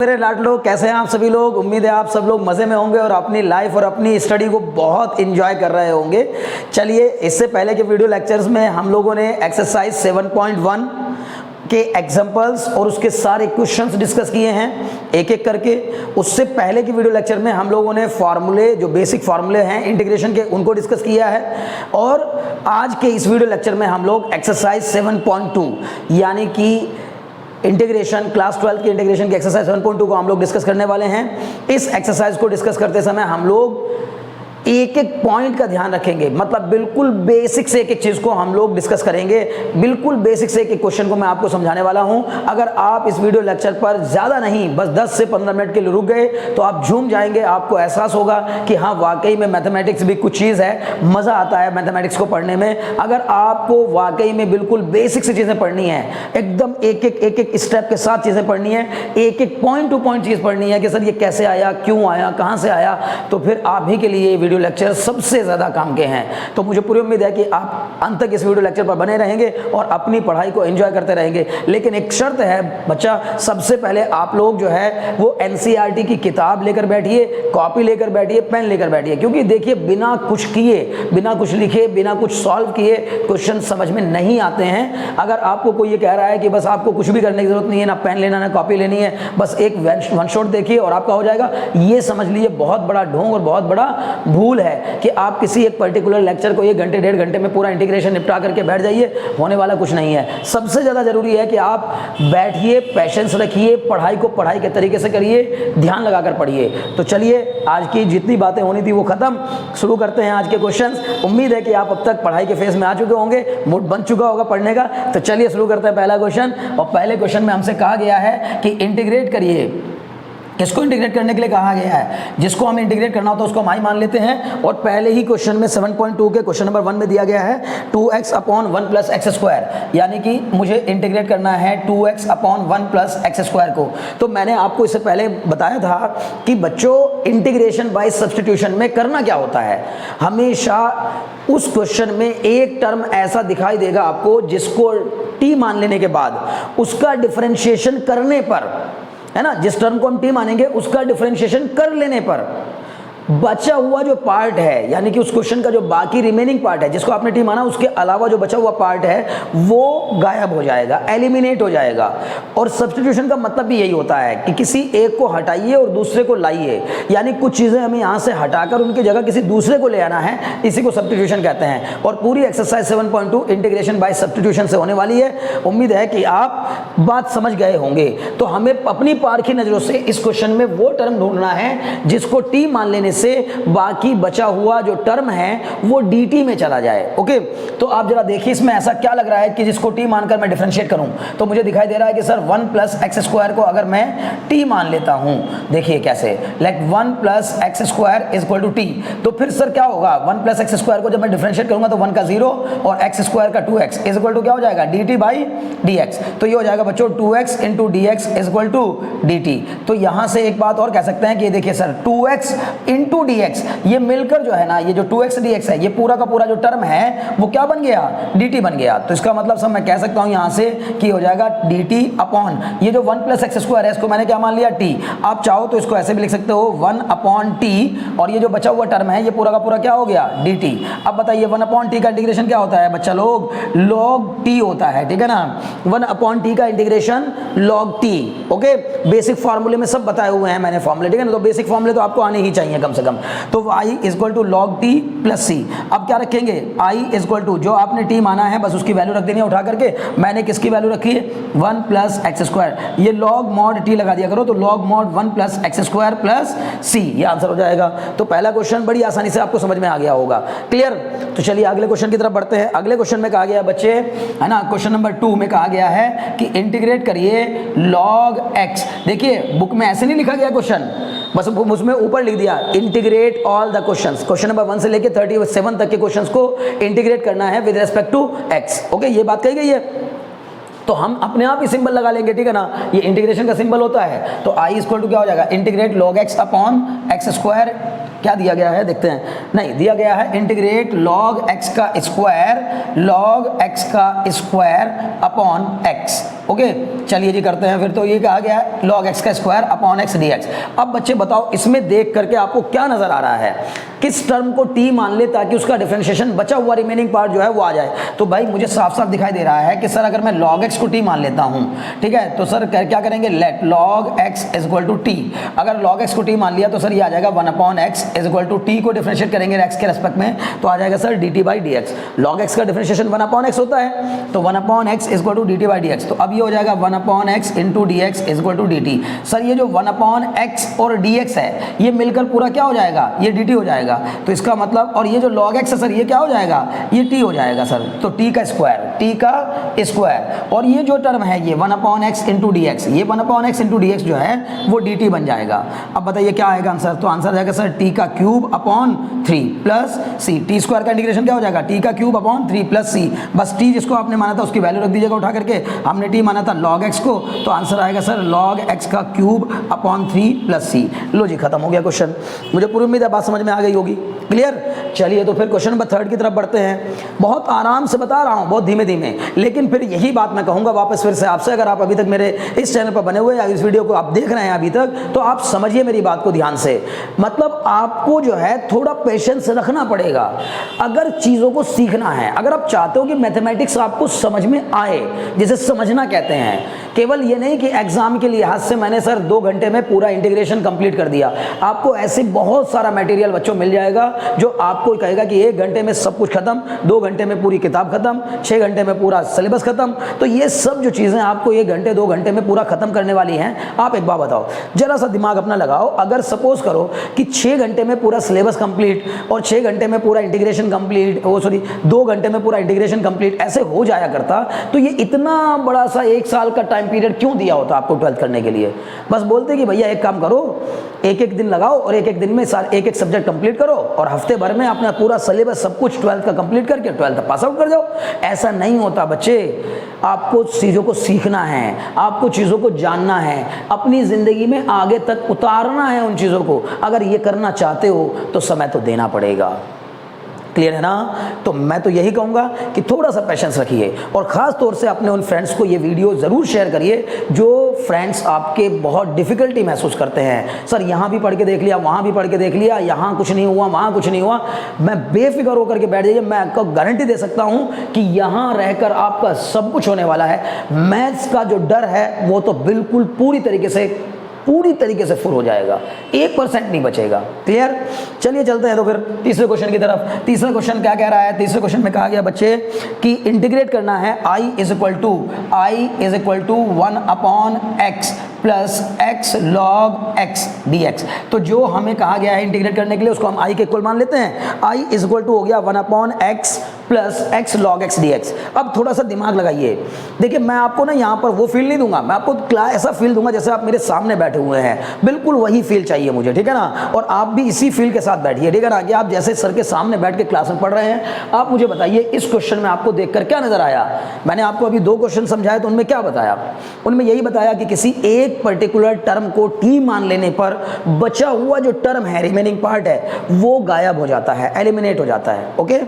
मेरे लाडलो, कैसे हैं आप सभी लोग। उम्मीद है आप सब लोग मज़े में होंगे और अपनी लाइफ और अपनी स्टडी को बहुत इंजॉय कर रहे होंगे। चलिए, इससे पहले के वीडियो लेक्चर्स में हम लोगों ने एक्सरसाइज 7.1 के एग्जाम्पल्स और उसके सारे क्वेश्चंस डिस्कस किए हैं एक एक करके। उससे पहले की वीडियो लेक्चर में हम लोगों ने फार्मूले, जो बेसिक फार्मूले हैं इंटीग्रेशन के, उनको डिस्कस किया है। और आज के इस वीडियो लेक्चर में हम लोग एक्सरसाइज 7.2 यानी कि इंटीग्रेशन, क्लास 12 की इंटीग्रेशन की एक्सरसाइज 7.2 को हम लोग डिस्कस करने वाले हैं। इस एक्सरसाइज को डिस्कस करते समय हम लोग एक एक पॉइंट का ध्यान रखेंगे, मतलब बिल्कुल बेसिक से एक एक चीज़ को हम लोग डिस्कस करेंगे। बिल्कुल बेसिक से एक एक क्वेश्चन को मैं आपको समझाने वाला हूं। अगर आप इस वीडियो लेक्चर पर ज़्यादा नहीं, बस 10 से 15 मिनट के लिए रुक गए तो आप झूम जाएंगे। आपको एहसास होगा कि हाँ, वाकई में मैथमेटिक्स भी कुछ चीज़ है, मज़ा आता है मैथमेटिक्स को पढ़ने में। अगर आपको वाकई में बिल्कुल बेसिक से चीज़ें पढ़नी है, एकदम एक एक स्टेप के साथ चीज़ें पढ़नी है, एक एक पॉइंट टू पॉइंट चीज़ पढ़नी है कि सर ये कैसे आया, क्यों आया, कहाँ से आया, तो फिर आप ही के लिए वीडियो लेक्चर सबसे ज़्यादा काम के हैं। तो मुझे पूरी उम्मीद है कि आप अंत तक इस वीडियो लेक्चर पर बने रहेंगे और अपनी पढ़ाई को एंजॉय करते रहेंगे। लेकिन एक शर्त है बच्चा, सबसे पहले आप लोग जो है वो एनसीईआरटी की किताब लेकर बैठिए, कॉपी लेकर बैठिए, पेन लेकर बैठिए। क्योंकि देखिए, बिना कुछ किए, बिना कुछ लिखे, बिना कुछ सॉल्व किए क्वेश्चन समझ में नहीं आते हैं। अगर आपको कोई ये कह रहा है कि बस आपको कुछ भी करने की जरूरत नहीं है, ना पेन लेना ना कॉपी लेनी है, बस एक वन शॉट देखिए और आपका हो जाएगा, ये समझ लीजिए बहुत बड़ा ढोंग और बहुत बड़ा भूल है कि आप किसी एक पर्टिकुलर लेक्चर को 1 घंटे 1.5 घंटे में पूरा इंटीग्रेशन निपटा करके बैठ जाइए। होने वाला कुछ नहीं है। सबसे ज़्यादा जरूरी है कि आप बैठिए, पेशेंस रखिए, पढ़ाई को पढ़ाई के तरीके से करिए, ध्यान लगाकर पढ़िए। तो चलिए, आज की जितनी बातें होनी थी वो खत्म, शुरू करते हैं आज के क्वेश्चंस। उम्मीद है कि आप अब तक पढ़ाई के फेज में आ चुके होंगे, मूड बन चुका होगा पढ़ने का। तो चलिए शुरू करते हैं पहला क्वेश्चन। और पहले क्वेश्चन में हमसे कहा गया है कि इंटीग्रेट करिए। किसको इंटीग्रेट करने के लिए कहा गया है? जिसको हमें इंटीग्रेट करना होता है उसको हम आई मान लेते हैं। और पहले ही क्वेश्चन में 7.2 के क्वेश्चन नंबर 1 में दिया गया है 2x upon 1 plus x square, यानी कि मुझे इंटीग्रेट करना है 2x upon 1 plus x square को। तो मैंने आपको इससे पहले बताया था कि बच्चों, इंटीग्रेशन बाय सब्स्टिट्यूशन में करना क्या होता है। हमेशा उस क्वेश्चन में एक टर्म ऐसा दिखाई देगा आपको जिसको t मान लेने के बाद उसका डिफरेंशिएशन करने पर, है ना, जिस टर्म को हम t मानेंगे उसका डिफरेंशिएशन कर लेने पर बचा हुआ जो पार्ट है, यानी कि उस क्वेश्चन का जो बाकी रिमेनिंग पार्ट है, जिसको आपने t माना, उसके अलावा जो बचा हुआ पार्ट है वो गायब हो जाएगा, एलिमिनेट हो जाएगा। और सब्स्टिट्यूशन का मतलब भी यही होता है कि किसी एक को हटाइए और दूसरे को लाइए, यानी कुछ चीज़ें हमें यहाँ से हटाकर उनकी जगह किसी दूसरे को ले आना है, इसी को सब्स्टिट्यूशन कहते हैं। और पूरी एक्सरसाइज 7.2 इंटीग्रेशन बाय सब्स्टिट्यूशन से होने वाली है। उम्मीद है कि आप बात समझ गए होंगे। तो हमें अपनी पारखी नज़रों से इस क्वेश्चन में वो टर्म ढूंढना है जिसको t मान लेने से बाकी बचा हुआ जो टर्म है वो dt में चला जाए। ओके, तो आप जरा देखिए, इसमें ऐसा क्या लग रहा है कि जिसको t मानकर मैं डिफरेंशिएट करूं तो मुझे दिखाई दे रहा है कि सर 1 प्लस एक्स स्क्वायर को अगर मैं t मान लेता हूं, देखिए कैसे, like 1 plus x square is equal to t। तो फिर सर क्या होगा, 1 प्लस एक्स स्क्वायर को जब मैं डिफरेंशिएट करूंगा तो 1 का 0 और एक्स स्क्वायर का 2x इज इक्वल टू क्या हो जाएगा, dt बाई dx। तो ये हो जाएगा बच्चों 2x into dx is equal to dt। तो यहां से एक बात और कह सकते हैं कि ये देखिए सर, 2x इंटू dx, ये मिलकर जो है ना, ये जो 2x dx है, ये पूरा का पूरा जो टर्म है वो क्या बन गया, dt बन गया। तो इसका मतलब सब मैं कह सकता हूं यहां से कि हो जाएगा dt अपॉन ये जो 1 प्लस एक्स स्क्वायर है, इसको मैंने क्या मान लिया, t। आप चाहो तो इसको ऐसे भी लिख सकते हो 1 अपॉन t, और ये जो बचा हुआ टर्म है ये पूरा का पूरा क्या हो गया, dt। अब बताइए 1 अपॉन t का इंटीग्रेशन क्या होता है बच्चा लोग, log t होता है, ठीक है ना। 1 अपॉन t का integration log t। Okay, basic फॉर्मूले में सब बताए हुए हैं मैंने फॉर्मूले, ठीक है ना। तो बेसिक फॉर्मूले तो आपको आने ही चाहिए कम से कम। तो y is equal to log t plus c. अब क्या रखेंगे, i इज इक्वल टू जो आपने t माना है बस उसकी वैल्यू रख देनी है उठा करके। मैंने किसकी वैल्यू रखी है, 1 प्लस एक्स स्क्वायर, ये लॉग मॉड t लगा दिया करो, तो log mod 1 plus x square plus c, ये आंसर हो जाएगा। तो पहला क्वेश्चन बड़ी आसानी से आपको समझ में आ गया होगा, क्लियर। तो चलिए अगले क्वेश्चन की तरफ बढ़ते हैं। अगले क्वेश्चन में कहा गया बच्चे, है ना, क्वेश्चन नंबर 2 में कहा गया है कि इंटीग्रेट करिए log x। देखिए बुक में ऐसे नहीं लिखा गया क्वेश्चन, बस उसमें ऊपर लिख दिया integrate all the questions. Question number 1 से लेके 37 तक के क्वेश्चंस को इंटीग्रेट करना है with respect to x। Okay, ये बात कही गई है। तो हम अपने आप ही सिंबल लगा लेंगे, ठीक है ना, ये इंटीग्रेशन का सिंबल होता है। तो i इक्वल टू क्या हो जाएगा, integrate log x upon x square. क्या दिया गया है देखते हैं, नहीं दिया गया है इंटीग्रेट log x का स्क्वायर अपॉन x। ओके चलिए जी करते हैं फिर। तो ये कहा गया है log x का स्क्वायर अपॉन x dx। अब बच्चे बताओ इसमें देख करके आपको क्या नजर आ रहा है, किस टर्म को t मान ले ताकि उसका डिफरेंशिएशन बचा हुआ रिमेनिंग पार्ट जो है वो आ जाए। तो भाई मुझे साफ साफ दिखाई दे रहा है कि सर अगर मैं log x को t मान लेता हूं, ठीक है, तो सर क्या करेंगे, let log x is equal to t। अगर log x को t मान लिया तो सर ये आ जाएगा 1 upon x is equal to t को डिफरेंशिएट करेंगे x के रेस्पेक्ट में तो आ जाएगा sir dt by dx। log x का डिफरेंशिएशन 1 अपॉन x होता है तो 1 upon x is equal to dt by dx। तो अब ये हो जाएगा 1 upon x into dx is equal to dt। Sir ये जो 1 अपॉन x और dx है ये मिलकर पूरा क्या हो जाएगा, ये dt हो जाएगा। तो इसका मतलब, और ये जो log x है सर ये क्या हो जाएगा, ये t हो जाएगा सर। तो t का स्क्वायर और ये जो टर्म है ये 1 upon x into d x, ये 1 upon x into d x जो है वो dt बन जाएगा। अब बताइए क्या आएगा आंसर, तो आंसर जाएगा सर t का cube upon 3 plus c। T square का इंटीग्रेशन क्या हो जाएगा, t का क्यूब अपॉन 3 प्लस c। बस t जिसको आपने माना था उसकी वैल्यू रख दीजिएगा उठा करके, हमने t माना था log x को, तो आंसर आएगा सर log x का क्यूब अपॉन 3 प्लस c। लो जी खत्म हो गया क्वेश्चन। मुझे पूरी उम्मीद है बात समझ में आ गई होगी, क्लियर। चलिए तो फिर क्वेश्चन नंबर 3 की तरफ बढ़ते हैं। बहुत आराम से बता रहा हूँ, बहुत धीमे धीमे, लेकिन फिर यही बात मैं कहूँगा वापस फिर से आपसे, अगर आप अभी तक मेरे इस चैनल पर बने हुए या इस वीडियो को आप देख रहे हैं अभी तक, तो आप समझिए मेरी बात को ध्यान से। मतलब आपको जो है थोड़ा पेशेंस रखना पड़ेगा अगर चीज़ों को सीखना है। अगर आप चाहते हो कि मैथमेटिक्स आपको समझ में आए, जिसे समझना कहते हैं, केवल ये नहीं कि एग्जाम के लिहाज से मैंने सर 2 घंटे में पूरा इंटीग्रेशन कंप्लीट कर दिया। आपको ऐसे बहुत सारा मटेरियल बच्चों मिल जाएगा जो आपको कहेगा कि 1 घंटे में सब कुछ खत्म, 2 घंटे में पूरी किताब खत्म, 6 घंटे में पूरा सिलेबस खत्म। तो ये सब जो चीज़ें आपको 1 घंटे 2 घंटे में पूरा खत्म करने वाली हैं, आप एक बार बताओ, जरा सा दिमाग अपना लगाओ। अगर सपोज करो कि 6 घंटे में पूरा सिलेबस कंप्लीट और 6 घंटे में पूरा इंटीग्रेशन कंप्लीट, 2 घंटे में पूरा इंटीग्रेशन कंप्लीट ऐसे हो जाया करता, तो ये इतना बड़ा सा 1 साल का टाइम पीरियड क्यों दिया होता आपको 12th करने के लिए। बस बोलते कि भैया एक काम करो, एक दिन लगाओ और एक दिन में एक सब्जेक्ट कंप्लीट करो और हफ्ते भर में अपना पूरा सिलेबस सब कुछ 12th का कंप्लीट करके 12th पास आउट कर जाओ। ऐसा नहीं होता बच्चे, आपको चीज़ों को सीखना है, आपको चीज़ों को जानना है, अपनी ज़िंदगी में आगे तक उतारना है उन चीज़ों को। अगर ये करना चाहते हो तो समय तो देना पड़ेगा, क्लियर है ना। तो मैं तो यही कहूँगा कि थोड़ा सा पेशेंस रखिए और ख़ास तौर से अपने उन फ्रेंड्स को ये वीडियो ज़रूर शेयर करिए जो फ्रेंड्स आपके बहुत डिफ़िकल्टी महसूस करते हैं। सर यहाँ भी पढ़ के देख लिया, वहाँ भी पढ़ के देख लिया, यहाँ कुछ नहीं हुआ, वहाँ कुछ नहीं हुआ। मैं बेफिक्र होकर के बैठ जाइए, मैं आपको गारंटी दे सकता हूँ कि यहाँ रहकर आपका सब कुछ होने वाला है। मैथ्स का जो डर है वो तो बिल्कुल पूरी तरीके से फुल हो जाएगा, 1% नहीं बचेगा, क्लियर। चलिए चलते हैं तो फिर तीसरे क्वेश्चन की तरफ। तीसरा क्वेश्चन क्या कह रहा है, तीसरे क्वेश्चन में कहा गया बच्चे कि इंटीग्रेट करना है i is equal to 1 upon x plus x log x dx। तो जो हमें कहा गया है इंटीग्रेट करने के लिए उसको हम i के इक्वल मान लेते हैं। i इज इक्वल टू हो गया 1 upon x plus x log x dx। अब थोड़ा सा दिमाग लगाइए, देखिए मैं आपको ना यहाँ पर वो फील नहीं दूंगा, मैं आपको ऐसा फील दूंगा जैसे आप मेरे सामने बैठे हुए हैं, बिल्कुल वही फील चाहिए मुझे, ठीक है ना। और आप भी इसी फील के साथ बैठिए, ठीक है ना, कि आप जैसे सर के सामने बैठ के क्लास में पढ़ रहे हैं। आप मुझे बताइए इस क्वेश्चन में आपको देखकर क्या नजर आया। मैंने आपको अभी 2 क्वेश्चन समझाए तो उनमें क्या बताया, उनमें यही बताया कि किसी एक पर्टिकुलर टर्म को t मान लेने पर बचा हुआ जो टर्म है, रिमेनिंग पार्ट है, वो गायब हो जाता है, एलिमिनेट हो जाता है। ओके,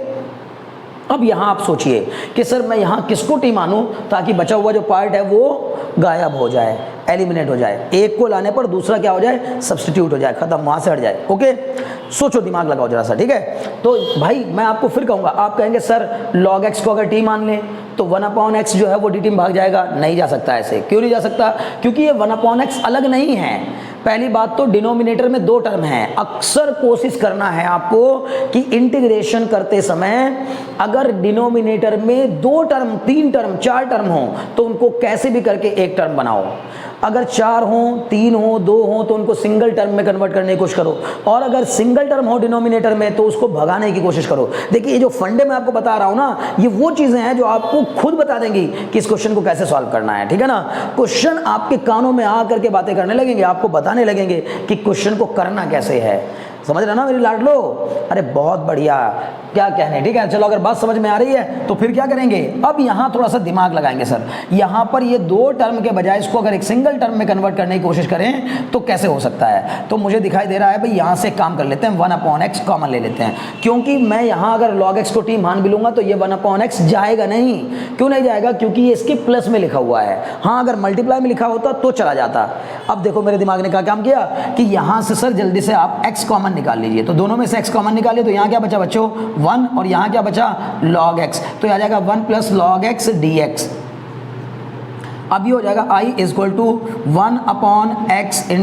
अब यहां आप सोचिए कि सर मैं यहां किसको t मानूं ताकि बचा हुआ जो पार्ट है वो गायब हो जाए, एलिमिनेट हो जाए। एक को लाने पर दूसरा क्या हो जाए, सब्स्टिट्यूट हो जाए, खत्म, वहां से हट जाए। ओके, सोचो, दिमाग लगाओ जरा सा, ठीक है। तो भाई मैं आपको फिर कहूंगा, आप कहेंगे सर log x को अगर t मान लें तो 1 अपॉन x जो है वो dt में भाग जाएगा। नहीं जा सकता ऐसे। क्यों नहीं जा सकता, क्योंकि ये 1 अपॉन x अलग नहीं है। पहली बात तो डिनोमिनेटर में 2 टर्म हैं। अक्सर कोशिश करना है आपको कि इंटीग्रेशन करते समय अगर डिनोमिनेटर में 2 टर्म, 3 टर्म, 4 टर्म हो तो उनको कैसे भी करके एक टर्म बनाओ। अगर 4 हो, 3 हो, 2 हो तो उनको सिंगल टर्म में कन्वर्ट करने की कोशिश करो, और अगर सिंगल टर्म हो डिनोमिनेटर में तो उसको भगाने की कोशिश करो। देखिए ये जो फंडे मैं आपको बता रहा हूं ना, ये वो चीजें हैं जो आपको खुद बता देंगी कि इस क्वेश्चन को कैसे सॉल्व करना है, ठीक है ना। क्वेश्चन आपके कानों में आ करके बातें करने लगेंगे, आपको बताने लगेंगे कि क्वेश्चन को करना कैसे है। समझ रहे ना मेरी लाडलो। अरे बहुत बढ़िया, क्या कहने, ठीक है। चलो अगर बात समझ में आ रही है तो फिर क्या करेंगे, अब यहाँ थोड़ा सा दिमाग लगाएंगे सर। यहाँ पर ये दो टर्म के बजाय इसको अगर एक सिंगल टर्म में कन्वर्ट करने की कोशिश करें तो कैसे हो सकता है। तो मुझे दिखाई दे रहा है भाई यहाँ से काम कर लेते हैं, 1/x कॉमन ले लेते हैं, क्योंकि मैं यहाँ अगर log x को t मान भी लूंगा तो ये 1/x जाएगा नहीं। क्यों नहीं जाएगा, क्योंकि ये इसके प्लस में लिखा हुआ है। हाँ अगर मल्टीप्लाई में लिखा होता तो चला जाता। अब देखो मेरे दिमाग ने क्या काम किया कि यहाँ से सर जल्दी से आप x कॉमन निकाल लीजिए। तो दोनों में से x कॉमन निकालिए तो यहाँ क्या बचा बच्चों 1 और यहाँ क्या बचा log x, तो आ जाएगा 1 + log x dx। अब ये हो जाएगा I = 1/x ×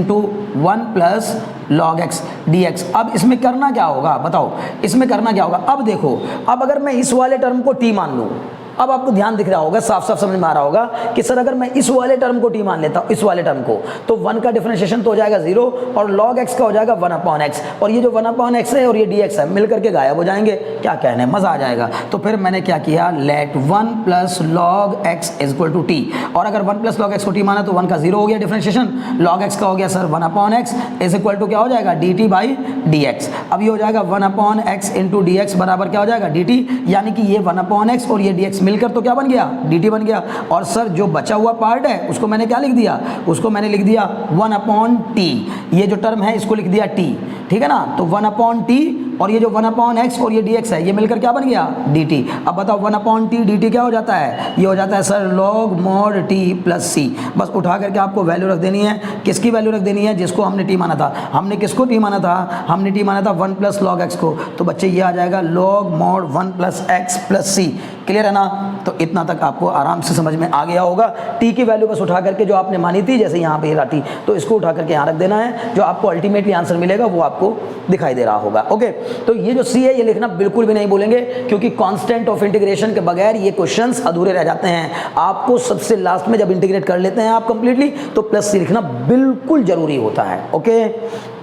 1 + log x dx। अब इसमें करना क्या होगा बताओ, इसमें करना क्या होगा। अब देखो, अब अगर मैं इस वाले टर्म को t मान लूँ, अब आपको ध्यान दिख रहा होगा, साफ साफ समझ में आ रहा होगा कि सर अगर मैं इस वाले टर्म को t मान लेता हूँ, इस वाले टर्म को, तो 1 का डिफरेंशिएशन तो हो जाएगा 0 और log x का हो जाएगा 1/x, और ये जो 1/x है और ये dx है मिल करके गायब हो जाएंगे। क्या कहने, मज़ा आ जाएगा। तो फिर मैंने क्या किया, लेट 1 + log x = t, और अगर 1 + log x को t माना तो 1 का 0 हो गया डिफरेंशिएशन, log x का हो गया सर 1/x = क्या हो जाएगा dt/dx। अब ये हो जाएगा 1/x × dx बराबर क्या हो जाएगा dt, यानी कि ये 1/x और ये dx मिलकर तो क्या बन गया dt बन गया। और सर जो बचा हुआ पार्ट है उसको मैंने क्या लिख दिया, उसको मैंने लिख दिया 1/t, ये जो टर्म है इसको लिख दिया t, ठीक है ना। तो 1/t और ये जो 1/x और ये dx है ये मिलकर क्या बन गया dt। अब बताओ 1/t dt क्या हो जाता है, ये हो जाता है sir log mod t + c। बस उठा करके आपको वैल्यू रख देनी है, किसकी वैल्यू रख देनी है, जिसको हमने t माना था। हमने किसको t माना था, हमने t माना था 1 + log x को, तो बच्चे ये आ जाएगा log mod 1 + x + c। Clear है ना। तो इतना तक आपको आराम से समझ में आ गया होगा। t की वैल्यू बस उठा करके जो आपने मानी थी, जैसे यहाँ पे ये t, तो इसको उठा करके यहाँ रख देना है, जो आपको अल्टीमेटली आंसर मिलेगा वो आपको दिखाई दे रहा होगा। ओके, तो ये जो c है ये लिखना बिल्कुल भी नहीं बोलेंगे, क्योंकि कांस्टेंट ऑफ इंटीग्रेशन के बगैर ये क्वेश्चंस अधूरे रह जाते हैं। आपको सबसे लास्ट में जब इंटीग्रेट कर लेते हैं आप कंप्लीटली, तो +c लिखना बिल्कुल जरूरी होता है। ओके,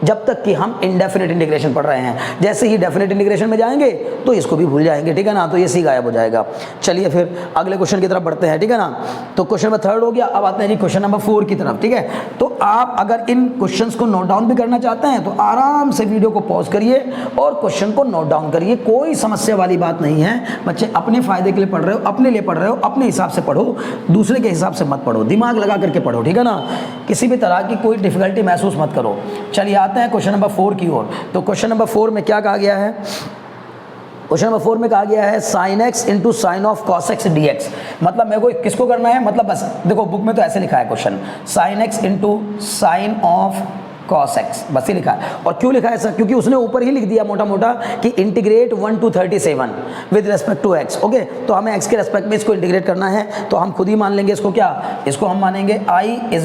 जब तक कि हम इंडेफिनिट इंटीग्रेशन पढ़ रहे हैं। जैसे ही डेफिनिट इंटीग्रेशन में जाएंगे तो इसको भी भूल जाएंगे, ठीक है ना। तो ये c गायब हो जाएगा। चलिए फिर अगले क्वेश्चन की तरफ बढ़ते हैं, ठीक है ना। तो क्वेश्चन नंबर 3 हो गया। अब आते हैं जी क्वेश्चन नंबर 4 की तरफ, ठीक है। तो आप अगर इन क्वेश्चंस को नोट डाउन भी करना चाहते हैं तो आराम से वीडियो को पॉज करिए और क्वेश्चन को नोट डाउन करिए, कोई समस्या वाली बात नहीं है। बच्चे अपने फायदे के लिए पढ़ रहे हो, अपने लिए पढ़ रहे हो, अपने हिसाब से पढ़ो, दूसरे के हिसाब से मत पढ़ो, दिमाग लगा करके पढ़ो, ठीक है ना। किसी भी तरह की कोई डिफिकल्टी महसूस मत करो। चलिए आते हैं क्वेश्चन नंबर 4 की ओर। तो क्वेश्चन नंबर 4 में क्या कहा गया है, क्वेश्चन नंबर 4 में कहा गया है sin x × sin of cos x dx। मतलब मेरे को किसको करना है, मतलब बस देखो बुक में तो ऐसे लिखा है question, sin x × sin of cos x, बस ही लिखा है। और क्यों लिखा है सर, क्योंकि उसने ऊपर ही लिख दिया मोटा मोटा कि integrate 1 to 37 with respect to x। Okay, तो हमें x के रेस्पेक्ट में इसको इंटीग्रेट करना है, तो हम खुद ही मान लेंगे इसको। क्या, इसको हम मानेंगे I =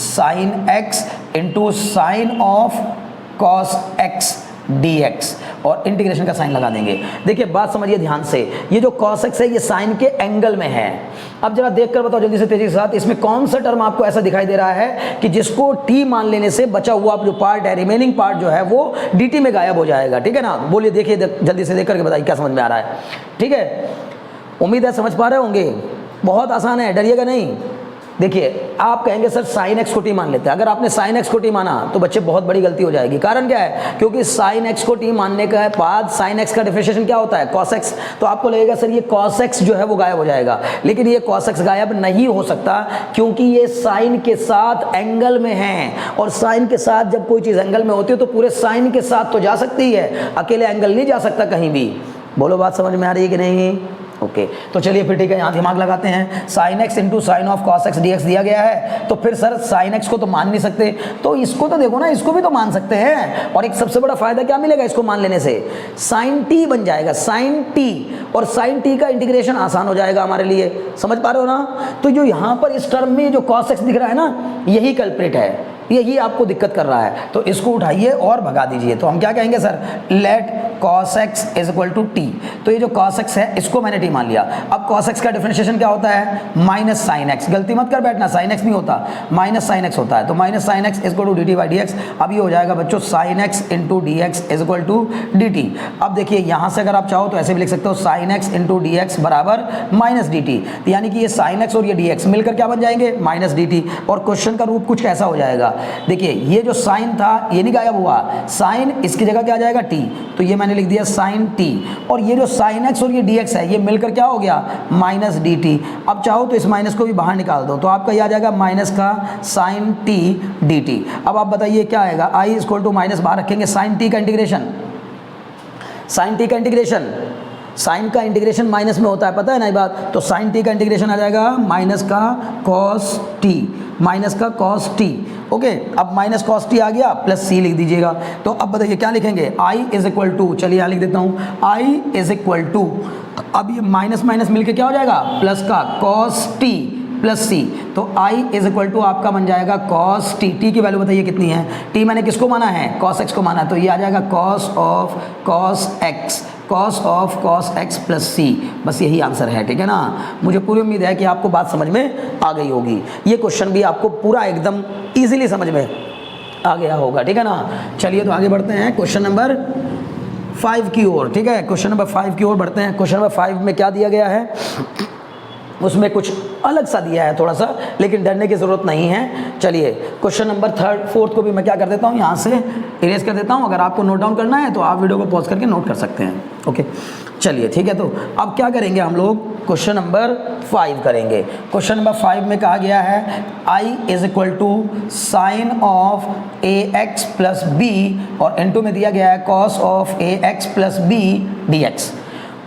sin x × sin of cos x dx, और इंटीग्रेशन का साइन लगा देंगे। देखिए बात समझिए ध्यान से, ये जो cos x है ये साइन के एंगल में है। अब जरा देख कर बताओ जल्दी से तेजी के साथ, इसमें कौन सा टर्म आपको ऐसा दिखाई दे रहा है कि जिसको t मान लेने से बचा हुआ जो पार्ट है, रिमेनिंग पार्ट जो है वो dt में गायब हो जाएगा, ठीक है ना। बोलिए, देखिए जल्दी से देख करके बताइए क्या समझ में आ रहा है, ठीक है। उम्मीद है समझ पा रहे होंगे, बहुत आसान है, डरिएगा नहीं। देखिए आप कहेंगे सर sin x को t मान लेते हैं। अगर आपने sin x को t माना तो बच्चे बहुत बड़ी गलती हो जाएगी। कारण क्या है, क्योंकि sin x को t मानने के बाद sin x का डिफरेंशिएशन क्या होता है cos x, तो आपको लगेगा सर ये cos x जो है वो गायब हो जाएगा, लेकिन ये cos x गायब नहीं हो सकता, क्योंकि ये sin के साथ एंगल में है, और sin के साथ जब कोई चीज़ एंगल में होती है तो पूरे sin के साथ तो जा सकती है, अकेले एंगल नहीं जा सकता कहीं भी। बोलो बात समझ में आ रही है कि नहीं। ओके, तो चलिए फिर ठीक है, यहाँ दिमाग लगाते हैं। sin x × sin of cos x dx दिया गया है, तो फिर सर sin x को तो मान नहीं सकते, तो इसको तो देखो ना, इसको भी तो मान सकते हैं। और एक सबसे बड़ा फायदा क्या मिलेगा इसको मान लेने से, sin t बन जाएगा, sin t, और sin t का इंटीग्रेशन आसान हो जाएगा हमारे लिए। समझ पा रहे हो ना। तो जो यहाँ पर इस टर्म में जो cos x दिख रहा है ना, यही कल्प्रिट है, यही आपको दिक्कत कर रहा है, तो इसको उठाइए और भगा दीजिए। तो हम क्या कहेंगे sir, late cos x = t। तो ये जो cos x है इसको मैंने t मान लिया। अब cos x का डिफरेंशिएशन क्या होता है, -sin x। गलती मत कर बैठना, sin x नहीं होता, -sin x होता है। तो -sin x = dt/dx। अब ये हो जाएगा बच्चों sin x × dx = dt। अब देखिए यहाँ से अगर आप चाहो तो ऐसे भी लिख सकते हो, sin x × dx = -dt, यानी कि ये sin x और ये dx मिलकर क्या बन जाएंगे, -dt। और क्वेश्चन का रूप कुछ ऐसा हो जाएगा, देखिए ये जो साइन था ये नहीं गायब हुआ, साइन इसकी जगह क्या आ जाएगा टी, तो ये मैंने लिख दिया साइन टी, और ये जो साइन एक्स और ये डी एक्स है ये मिलकर क्या हो गया माइनस डी टी। अब चाहो तो इस माइनस को भी बाहर निकाल दो, तो आपका ये आ जाएगा माइनस का साइन टी डी टी। अब आप बताइए क्या आएगा, आई इक्वल टू माइनस बाहर रखेंगे, साइन टी का इंटीग्रेशन, साइन टी का इंटीग्रेशन, साइन का इंटीग्रेशन माइनस में होता है, पता है ना ये बात, तो साइन टी का इंटीग्रेशन आ जाएगा माइनस का कॉस टी, माइनस का कॉस टी। ओके, अब माइनस कॉस टी आ गया, प्लस सी लिख दीजिएगा। तो अब बताइए क्या लिखेंगे, आई इज इक्वल टू, चलिए यहाँ लिख देता हूँ, आई इज इक्वल टू, अब ये माइनस माइनस मिलके क्या हो जाएगा प्लस का कॉस टी प्लस सी, तो आई इज इक्वल टू आपका बन जाएगा कॉस टी, टी की वैल्यू बताइए कितनी है, टी मैंने किसको माना है कॉस एक्स को माना है, तो ये आ जाएगा cos of cos x, cos of cos x plus c, बस यही आंसर है, ठीक है ना। मुझे पूरी उम्मीद है कि आपको बात समझ में आ गई होगी, ये क्वेश्चन भी आपको पूरा एकदम इजीली समझ में आ गया होगा, ठीक है ना। चलिए तो आगे बढ़ते हैं क्वेश्चन नंबर 5 की ओर, ठीक है, क्वेश्चन नंबर 5 की ओर बढ़ते हैं। क्वेश्चन नंबर 5 में क्या दिया गया है, उसमें कुछ अलग सा दिया है थोड़ा सा, लेकिन डरने की ज़रूरत नहीं है। चलिए क्वेश्चन नंबर 3, 4 को भी मैं क्या कर देता हूँ, यहाँ से इरेज कर देता हूँ, अगर आपको नोट डाउन करना है तो आप वीडियो को पॉज करके नोट कर सकते हैं। ओके चलिए ठीक है, तो अब क्या करेंगे हम लोग, क्वेश्चन नंबर 5 करेंगे। क्वेश्चन नंबर 5 में कहा गया है I is equal to sine of a x plus b, और इनटू में दिया गया है cos of a x plus b d x.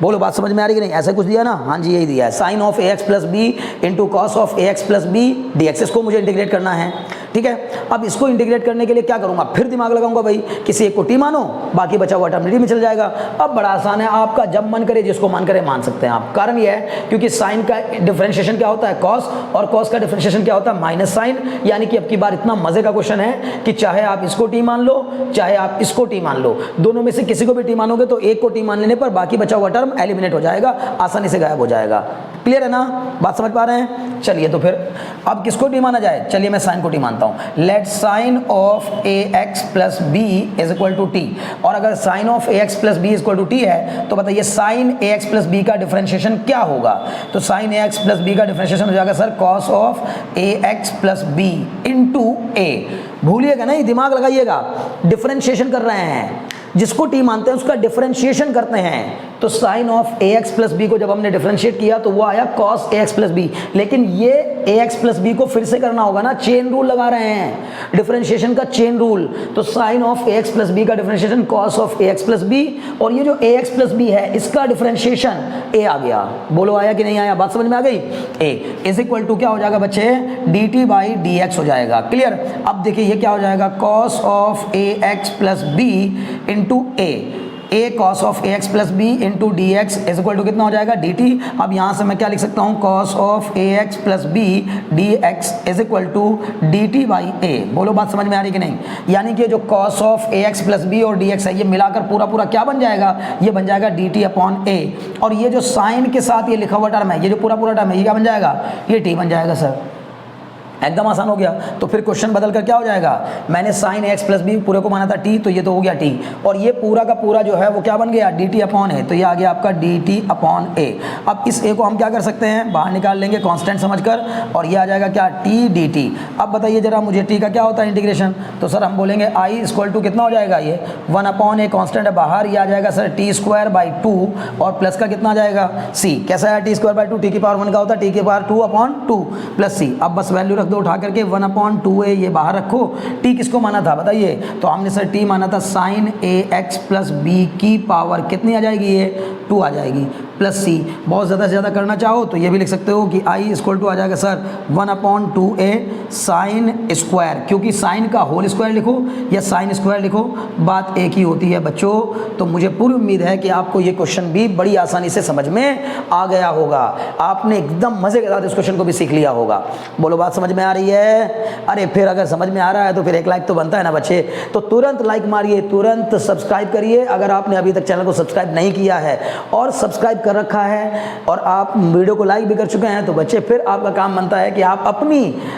बोलो बात समझ में आ रही कि नहीं, ऐसा कुछ दिया ना, हाँ जी यही दिया है, sine of a x plus b into cos of a x plus b d x, इसको मुझे इंटीग्रेट करना है, ठीक है। अब इसको इंटीग्रेट करने के लिए क्या करूंगा, फिर दिमाग लगाऊंगा भाई, किसी एक को टी मानो, बाकी बचा हुआ टर्म डी में चल जाएगा। अब बड़ा आसान है, आपका जब मन करे जिसको मन करे मान सकते हैं आप, कारण यह है क्योंकि साइन का डिफरेंशिएशन क्या होता है कॉस, और कॉस का डिफरेंशिएशन क्या होता है माइनस साइन, यानी कि अब की बार इतना मजे का क्वेश्चन है कि चाहे आप इसको टी मान लो चाहे आप इसको टी मान लो, दोनों में से किसी को भी टी मानोगे तो एक को टी मान लेने पर बाकी बचा हुआ टर्म एलिमिनेट हो जाएगा, आसानी से गायब हो जाएगा। क्लियर है ना, बात समझ पा रहे हैं। चलिए तो फिर अब किसको टी माना जाए, चलिए मैं साइन को टी मानता हूं, let sine of a x plus b is equal to t, और अगर sine of a x plus b is equal to t है तो बताइए sine a x plus b का डिफरेंशिएशन क्या होगा, तो sine a x plus b का डिफरेंशिएशन हो जाएगा sir cos of a x plus b into a, भूलिएगा नहीं, दिमाग लगाइएगा, डिफरेंशिएशन कर रहे हैं, जिसको टी मानते हैं उसका डिफरेंशिएशन करते हैं। तो sine of a x plus b को जब हमने डिफरेंशिएट किया तो वो आया cos a x plus b, लेकिन ये ए एक्स प्लस बी को फिर से करना होगा ना, चेन रूल लगा रहे हैं, डिफरेंशिएशन का चेन रूल, तो sine of a x plus b का differentiation cos of a x plus b, और ये जो ए एक्स प्लस बी है इसका डिफरेंशिएशन ए आ गया, बोलो आया कि नहीं आया, बात समझ में आ गई। ए इज इक्वल टू क्या हो जाएगा बच्चे, d t by d x हो जाएगा। क्लियर, अब देखिए ये क्या हो जाएगा, cos of a x plus b into a cos of a x plus b into d x is equal to कितना हो जाएगा डी टी। अब यहाँ से मैं क्या लिख सकता हूँ, cos of a x plus b d x is equal to d t by a, बोलो बात समझ में आ रही कि नहीं। यानी कि जो cos of a x plus b और डी एक्स है ये मिलाकर पूरा पूरा क्या बन जाएगा, ये बन जाएगा डी टी अपॉन ए, और ये जो साइन के साथ ये लिखा हुआ टर्म है, ये जो पूरा पूरा टर्म है ये क्या बन जाएगा, ये टी बन जाएगा सर, एकदम आसान हो गया। तो फिर क्वेश्चन बदल कर क्या हो जाएगा, मैंने साइन एक्स प्लस बी पूरे को माना था टी, तो ये तो हो गया टी, और ये पूरा का पूरा जो है वो क्या बन गया, डी टी अपॉन ए, तो ये आ गया आपका डी टी अपॉन ए। अब इस ए को हम क्या कर सकते हैं, बाहर निकाल लेंगे कांस्टेंट समझकर, और ये आ जाएगा क्या, टी डी टी। अब बताइए जरा मुझे टी का क्या होता है इंटीग्रेशन, तो सर हम बोलेंगे आई इक्वल टू कितना हो जाएगा, ये 1 अपॉन ए कांस्टेंट है बाहर, ये आ जाएगा सर टी स्क्वायर बाई 2, और प्लस का कितना आ जाएगा सी, कैसा है टी स्क्वायर बाई 2, टी की पावर 1 का होता है, टी की पावर 2 अपॉन 2 प्लस सी। अब बस वैल्यू रख दो उठा करके, 1 अपॉन 2a ये बाहर रखो, टी किसको माना था बताइए, तो हमने सर टी माना था sign a x plus B की पावर कितनी आ जाएगी, ये 2 आ जाएगी, प्लस सी। बहुत ज़्यादा से ज़्यादा करना चाहो तो ये भी लिख सकते हो कि आई इक्वल टू आ जाएगा sir 1 upon 2a sine square, क्योंकि साइन का होल स्क्वायर लिखो या साइन स्क्वायर लिखो बात एक ही होती है बच्चों। तो मुझे पूरी उम्मीद है कि आपको ये क्वेश्चन भी बड़ी आसानी से समझ में आ गया होगा, आपने एकदम मज़े के साथ इस क्वेश्चन को भी सीख लिया होगा, बोलो बात समझ में आ रही है। अरे फिर अगर समझ में आ रहा है तो फिर एक लाइक तो बनता है ना बच्चे, तो तुरंत लाइक मारिए, तुरंत सब्सक्राइब करिए अगर आपने अभी तक चैनल को सब्सक्राइब नहीं किया है, और सब्सक्राइब कर रखा है और आप वीडियो को लाइक भी कर चुके हैं, तो बच्चे फिर आपका काम बनता है कि आप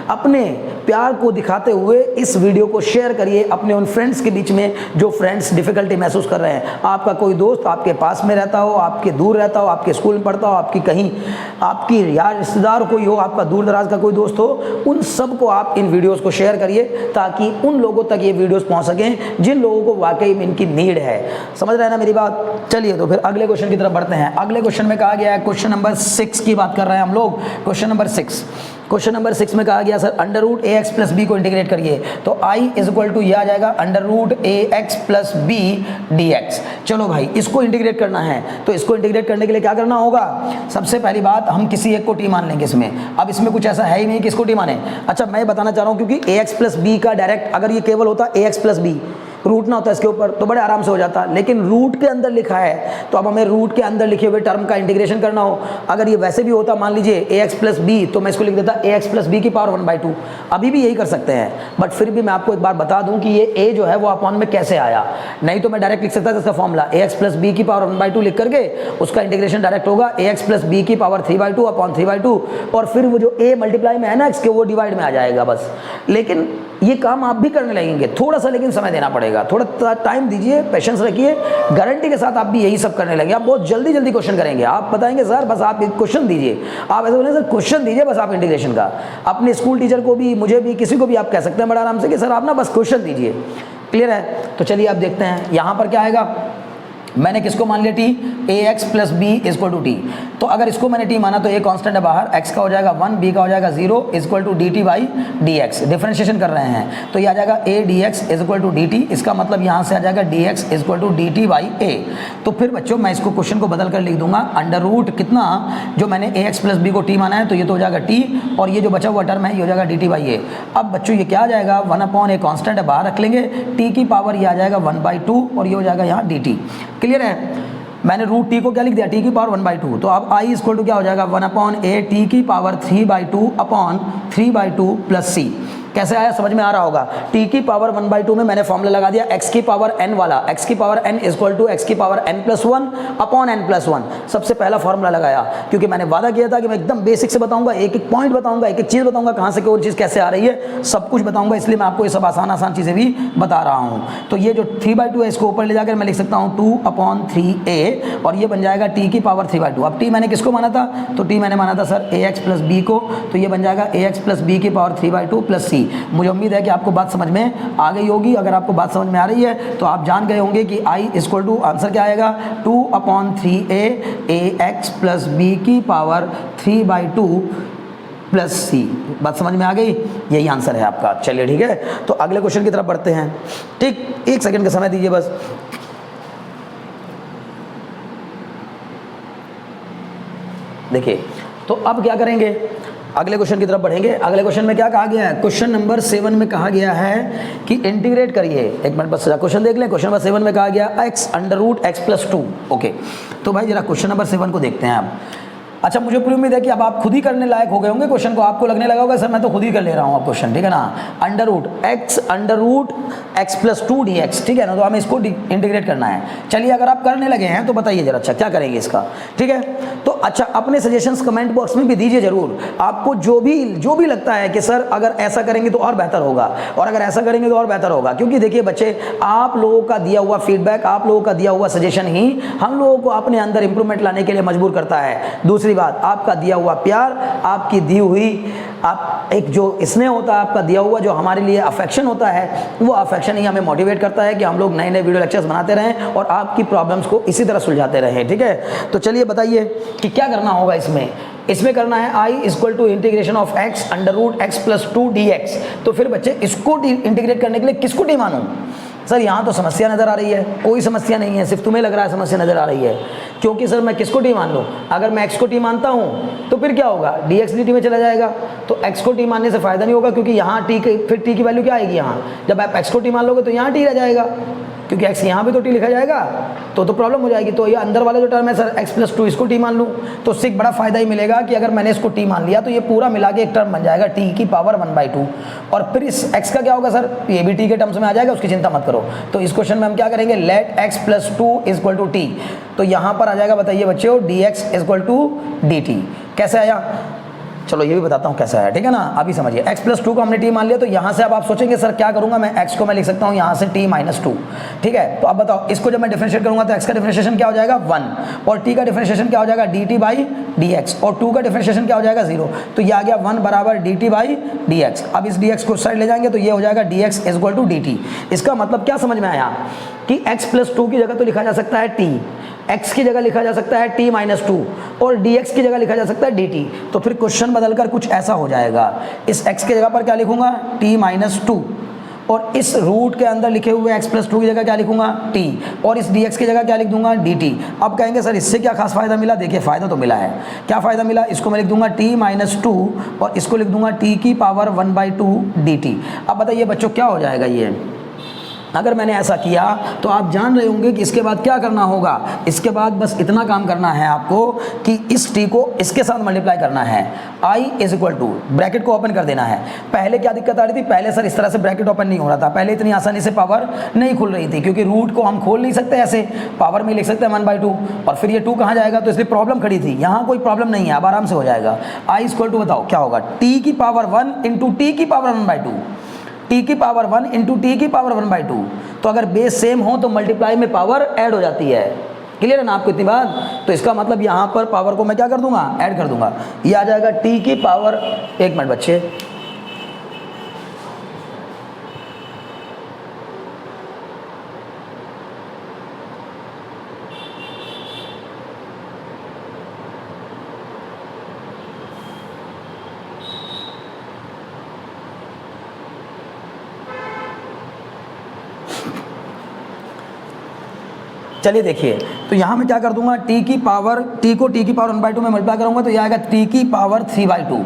अपने प्यार को दिखाते हुए इस वीडियो को शेयर करिए अपने उन फ्रेंड्स के बीच में जो फ्रेंड्स डिफ़िकल्टी महसूस कर रहे हैं। आपका कोई दोस्त आपके पास में रहता हो, आपके दूर रहता हो, आपके स्कूल में पढ़ता हो, आपकी यार रिश्तेदार कोई हो, आपका दूर दराज का कोई दोस्त हो, उन सबको आप इन वीडियोज़ को शेयर करिए ताकि उन लोगों तक ये वीडियोज़ पहुँच सकें जिन लोगों को वाकई में इनकी नीड है। समझ रहे हैं ना मेरी बात? चलिए तो फिर अगले क्वेश्चन की तरफ बढ़ते हैं। अगले क्वेश्चन में कहा गया है, क्वेश्चन नंबर 6 की बात कर रहे हैं हम लोग। क्वेश्चन नंबर 6 में कहा गया sir under root a x plus b को इंटीग्रेट करिए, तो आई इज इक्वल टू यह आ जाएगा under root a x plus b d x. चलो भाई इसको इंटीग्रेट करना है, तो इसको इंटीग्रेट करने के लिए क्या करना होगा? सबसे पहली बात हम किसी एक को टी मान लेंगे इसमें। अब इसमें कुछ ऐसा है ही नहीं कि इसको टी माने। अच्छा मैं बताना चाह रहा हूँ क्योंकि ए एक्स प्लस बी का डायरेक्ट अगर ये केवल होता ए एक्स प्लस बी, रूट ना होता इसके ऊपर तो बड़े आराम से हो जाता, लेकिन रूट के अंदर लिखा है तो अब हमें रूट के अंदर लिखे हुए टर्म का इंटीग्रेशन करना हो। अगर ये वैसे भी होता मान लीजिए ए एक्स प्लस बी, तो मैं इसको लिख देता ए एक्स प्लस बी की पावर 1/2। अभी भी यही कर सकते हैं, बट फिर भी मैं आपको एक बार बता दूं कि ये ए जो है वो अपॉन में कैसे आया। नहीं तो मैं डायरेक्ट लिख सकता था इसका फॉर्मूला ए एक्स प्लस बी की पावर 1/2 लिख करके उसका इंटीग्रेशन डायरेक्ट होगा ए एक्स प्लस बी की पावर 3/2 अपॉन 3/2, और फिर वो जो ए मल्टीप्लाई में है ना एक्स के, वो डिवाइड में आ जाएगा बस। लेकिन ये काम आप भी करने लगेंगे थोड़ा सा, लेकिन समय देना पड़ेगा, थोड़ा टाइम दीजिए, पेशेंस रखिए, गारंटी के साथ आप भी यही सब करने लगेंगे। आप बहुत जल्दी क्वेश्चन करेंगे। आप बताएंगे सर बस आप एक क्वेश्चन दीजिए, आप ऐसे बोलेंगे सर क्वेश्चन दीजिए बस आप इंटीग्रेशन का। अपने स्कूल टीचर को भी, मुझे भी, किसी को भी आप कह सकते हैं बड़ा आराम से कि सर आप ना बस क्वेश्चन दीजिए। क्लियर है? तो चलिए आप देखते हैं यहाँ पर क्या आएगा। मैंने किसको मान लिया? T, a x plus b equal to t. तो अगर इसको मैंने टी माना तो ए कांस्टेंट है बाहर, एक्स का हो जाएगा 1, बी का हो जाएगा 0 equal to d t by d x. Differentiation कर रहे हैं तो ये आ जाएगा a d x equal to d t. इसका मतलब यहाँ से आ जाएगा d x equal to d t by a. तो फिर बच्चों मैं इसको क्वेश्चन को बदल कर लिख दूंगा अंडर रूट कितना, जो मैंने ए एक्स प्लस बी को टी माना है तो ये तो हो जाएगा टी, और ये जो बचा हुआ टर्म है ये हो जाएगा डी टी बाई ए। अब बच्चों ये क्या आ जाएगा? 1 अपॉन ए कांस्टेंट है बाहर रख लेंगे, टी की पावर ये आ जाएगा 1/2 और ये हो जाएगा यहाँ डी टी। क्लियर है? मैंने रूट टी को क्या लिख दिया? टी की पावर 1/2। तो अब आई इक्वल टू क्या हो जाएगा? 1 अपॉन ए टी की पावर 3/2 अपॉन 3/2 प्लस सी। कैसे आया? समझ में आ रहा होगा। टी की पावर 1/2 में मैंने फॉर्मूला लगा दिया एक्स की पावर n वाला, एक्स की power n equal to x की पावर n+1 अपॉन n+1। सबसे पहला फॉर्मूला लगाया क्योंकि मैंने वादा किया था कि मैं एकदम बेसिक से बताऊंगा, एक एक पॉइंट बताऊंगा, एक एक चीज़ बताऊंगा, कहाँ से कोई चीज़ कैसे आ रही है, सब कुछ बताऊंगा। इसलिए मैं आपको ये सब आसान चीज़ें भी बता रहा हूँ। तो ये जो 3/2 है इसको ऊपर ले जाकर मैं लिख सकता हूँ 2 अपॉन 3a, और ये बन जाएगा टी की पावर 3/2। अब टी मैंने किसको माना था? तो टी मैंने माना था सर ए एक्स प्लस बी को, तो ये बन जाएगा ए एक्स प्लस बी की पावर 3/2 प्लस सी। मुझे उम्मीद है कि आपको बात समझ में आ गई होगी। अगर आपको बात समझ में आ रही है तो आप जान गए होंगे कि आई इक्वल टू आंसर क्या आएगा? 2 अपॉन 3a ए एक्स प्लस बी की पावर 3/2 प्लस सी। बात समझ में आ गई? यही आंसर है आपका। चलिए ठीक है, तो अगले क्वेश्चन की तरफ बढ़ते हैं। ठीक, 1 सेकंड का समय दीजिए बस। देखिए तो अब क्या करेंगे, अगले क्वेश्चन की तरफ बढ़ेंगे। अगले क्वेश्चन में क्या कहा गया है? क्वेश्चन नंबर 7 में कहा गया है कि इंटीग्रेट करिए। एक मिनट बस क्वेश्चन देख लें। क्वेश्चन नंबर 7 में कहा गया x under root x plus 2। Okay, तो भाई जरा क्वेश्चन नंबर 7 को देखते हैं आप। अच्छा, मुझे पूरी उम्मीद है कि अब आप खुद ही करने लायक हो गए होंगे क्वेश्चन को। आपको लगने लगा होगा सर मैं तो खुद ही कर ले रहा हूँ अब क्वेश्चन, ठीक है ना। Under root x plus 2 dx, ठीक है ना। तो हमें इसको इंटीग्रेट करना है। चलिए अगर आप करने लगे हैं तो बताइए जरा, अच्छा क्या करेंगे इसका, ठीक है। तो अच्छा अपने सजेशंस कमेंट बॉक्स में भी दीजिए जरूर। आपको जो भी लगता है कि सर अगर ऐसा करेंगे तो और बेहतर होगा, और अगर ऐसा करेंगे तो और बेहतर होगा। क्योंकि देखिए बच्चे, आप लोगों का दिया हुआ फीडबैक, आप लोगों का दिया हुआ सजेशन ही हम लोगों को अपने अंदर इंप्रूवमेंट लाने के लिए मजबूर करता है। दूसरी बात, आपका दिया हुआ प्यार, आपकी दी हुई आप एक जो स्नेह होता है, आपका दिया हुआ जो हमारे लिए अफेक्शन होता है, वो अफेक्शन ही हमें मोटिवेट करता है कि हम लोग नए नए वीडियो लेक्चर्स बनाते रहें और आपकी प्रॉब्लम्स को इसी तरह सुलझाते रहें, ठीक है। तो चलिए बताइए कि क्या करना होगा इसमें करना है I equal to integration of x under root x plus 2 dx। तो फिर बच्चे इसको इंटीग्रेट करने के लिए किसको टी मानूं? सर यहाँ तो समस्या नज़र आ रही है। कोई समस्या नहीं है, सिर्फ तुम्हें लग रहा है समस्या नज़र आ रही है। क्योंकि सर मैं किसको टी मान लूँ? अगर मैं x को टी मानता हूँ तो फिर क्या होगा? dx dt में चला जाएगा। तो x को टी मानने से फ़ायदा नहीं होगा, क्योंकि यहाँ फिर t की वैल्यू क्या आएगी? यहाँ जब आप x को टी मान लोगे तो यहाँ t रह जाएगा, क्योंकि x यहाँ पे तो t लिखा जाएगा, तो प्रॉब्लम हो जाएगी। तो ये अंदर वाला जो टर्म है सर x प्लस 2, इसको t मान लूँ तो उससे एक बड़ा फ़ायदा ही मिलेगा कि अगर मैंने इसको t मान लिया तो ये पूरा मिला के एक टर्म बन जाएगा t की पावर 1/2। और फिर इस x का क्या होगा सर? ये भी t के टर्म्स में आ जाएगा, उसकी चिंता मत करो। तो इस क्वेश्चन में हम क्या करेंगे? Let x plus 2 equal to t। तो यहाँ पर आ जाएगा, बताइए बच्चों, dx इक्वल टू dt। कैसे आया, चलो ये भी बताता हूँ कैसा है, ठीक है ना। अभी समझिए, x प्लस 2 को हमने t मान लिया, तो यहाँ से अब आप सोचेंगे सर क्या करूँगा मैं, x को मैं लिख सकता हूँ यहाँ से t माइनस 2, ठीक है। तो अब बताओ, इसको जब मैं डिफरेंशिएट करूँगा तो x का डिफरेंशिएशन क्या हो जाएगा 1, और t का डिफरेंशिएशन क्या हो जाएगा dt बाई dx, और 2 का डिफरेंशिएशन क्या हो जाएगा 0। तो ये आ गया 1 बराबर dt बाई dx। अब इस dx को साइड ले जाएंगे तो ये हो जाएगा dx इक्वल टू dt। इसका मतलब क्या समझ में आया कि x प्लस 2 की जगह तो लिखा जा सकता है t, x की जगह लिखा जा सकता है t माइनस 2, और dx की जगह लिखा जा सकता है dt। तो फिर क्वेश्चन बदलकर कुछ ऐसा हो जाएगा, इस x की जगह पर क्या लिखूंगा t माइनस 2, और इस रूट के अंदर लिखे हुए x प्लस 2 की जगह क्या लिखूंगा t, और इस dx की जगह क्या लिख दूंगा dt। अब कहेंगे सर इससे क्या खास फायदा मिला, देखिए फायदा तो मिला है। क्या फायदा मिला, इसको मैं लिख दूंगा t माइनस 2 और इसको लिख दूंगा t की पावर 1/2 dt। अब बताइए बच्चों क्या हो जाएगा ये, अगर मैंने ऐसा किया तो आप जान रहे होंगे कि इसके बाद क्या करना होगा। इसके बाद बस इतना काम करना है आपको कि इस t को इसके साथ मल्टीप्लाई करना है, i is equal to, bracket को ओपन कर देना है। पहले क्या दिक्कत आ रही थी, पहले सर इस तरह से ब्रैकेट ओपन नहीं हो रहा था, पहले इतनी आसानी से पावर नहीं खुल रही थी, क्योंकि रूट को हम खोल नहीं सकते ऐसे, पावर में लिख सकते हैं 1/2, और फिर ये 2 कहाँ जाएगा, तो इसलिए प्रॉब्लम खड़ी थी। यहाँ कोई प्रॉब्लम नहीं है, अब आराम से हो जाएगा। i इक्वल टू बताओ क्या होगा, t की पावर 1 इंटू टी की पावर 1/2, t की पावर 1 इंटू टी की पावर 1/2। तो अगर बेस सेम हो तो मल्टीप्लाई में पावर ऐड हो जाती है। क्लियर है ना आपको इतनी बात। तो इसका मतलब यहाँ पर पावर को मैं क्या कर दूंगा, ऐड कर दूंगा। ये आ जाएगा t की पावर, एक मिनट बच्चे, चलिए देखिए, तो यहाँ मैं क्या कर दूंगा, t की पावर, t को t की पावर 1/2 में मल्टीप्लाई करूँगा तो ये आएगा t की पावर 3/2।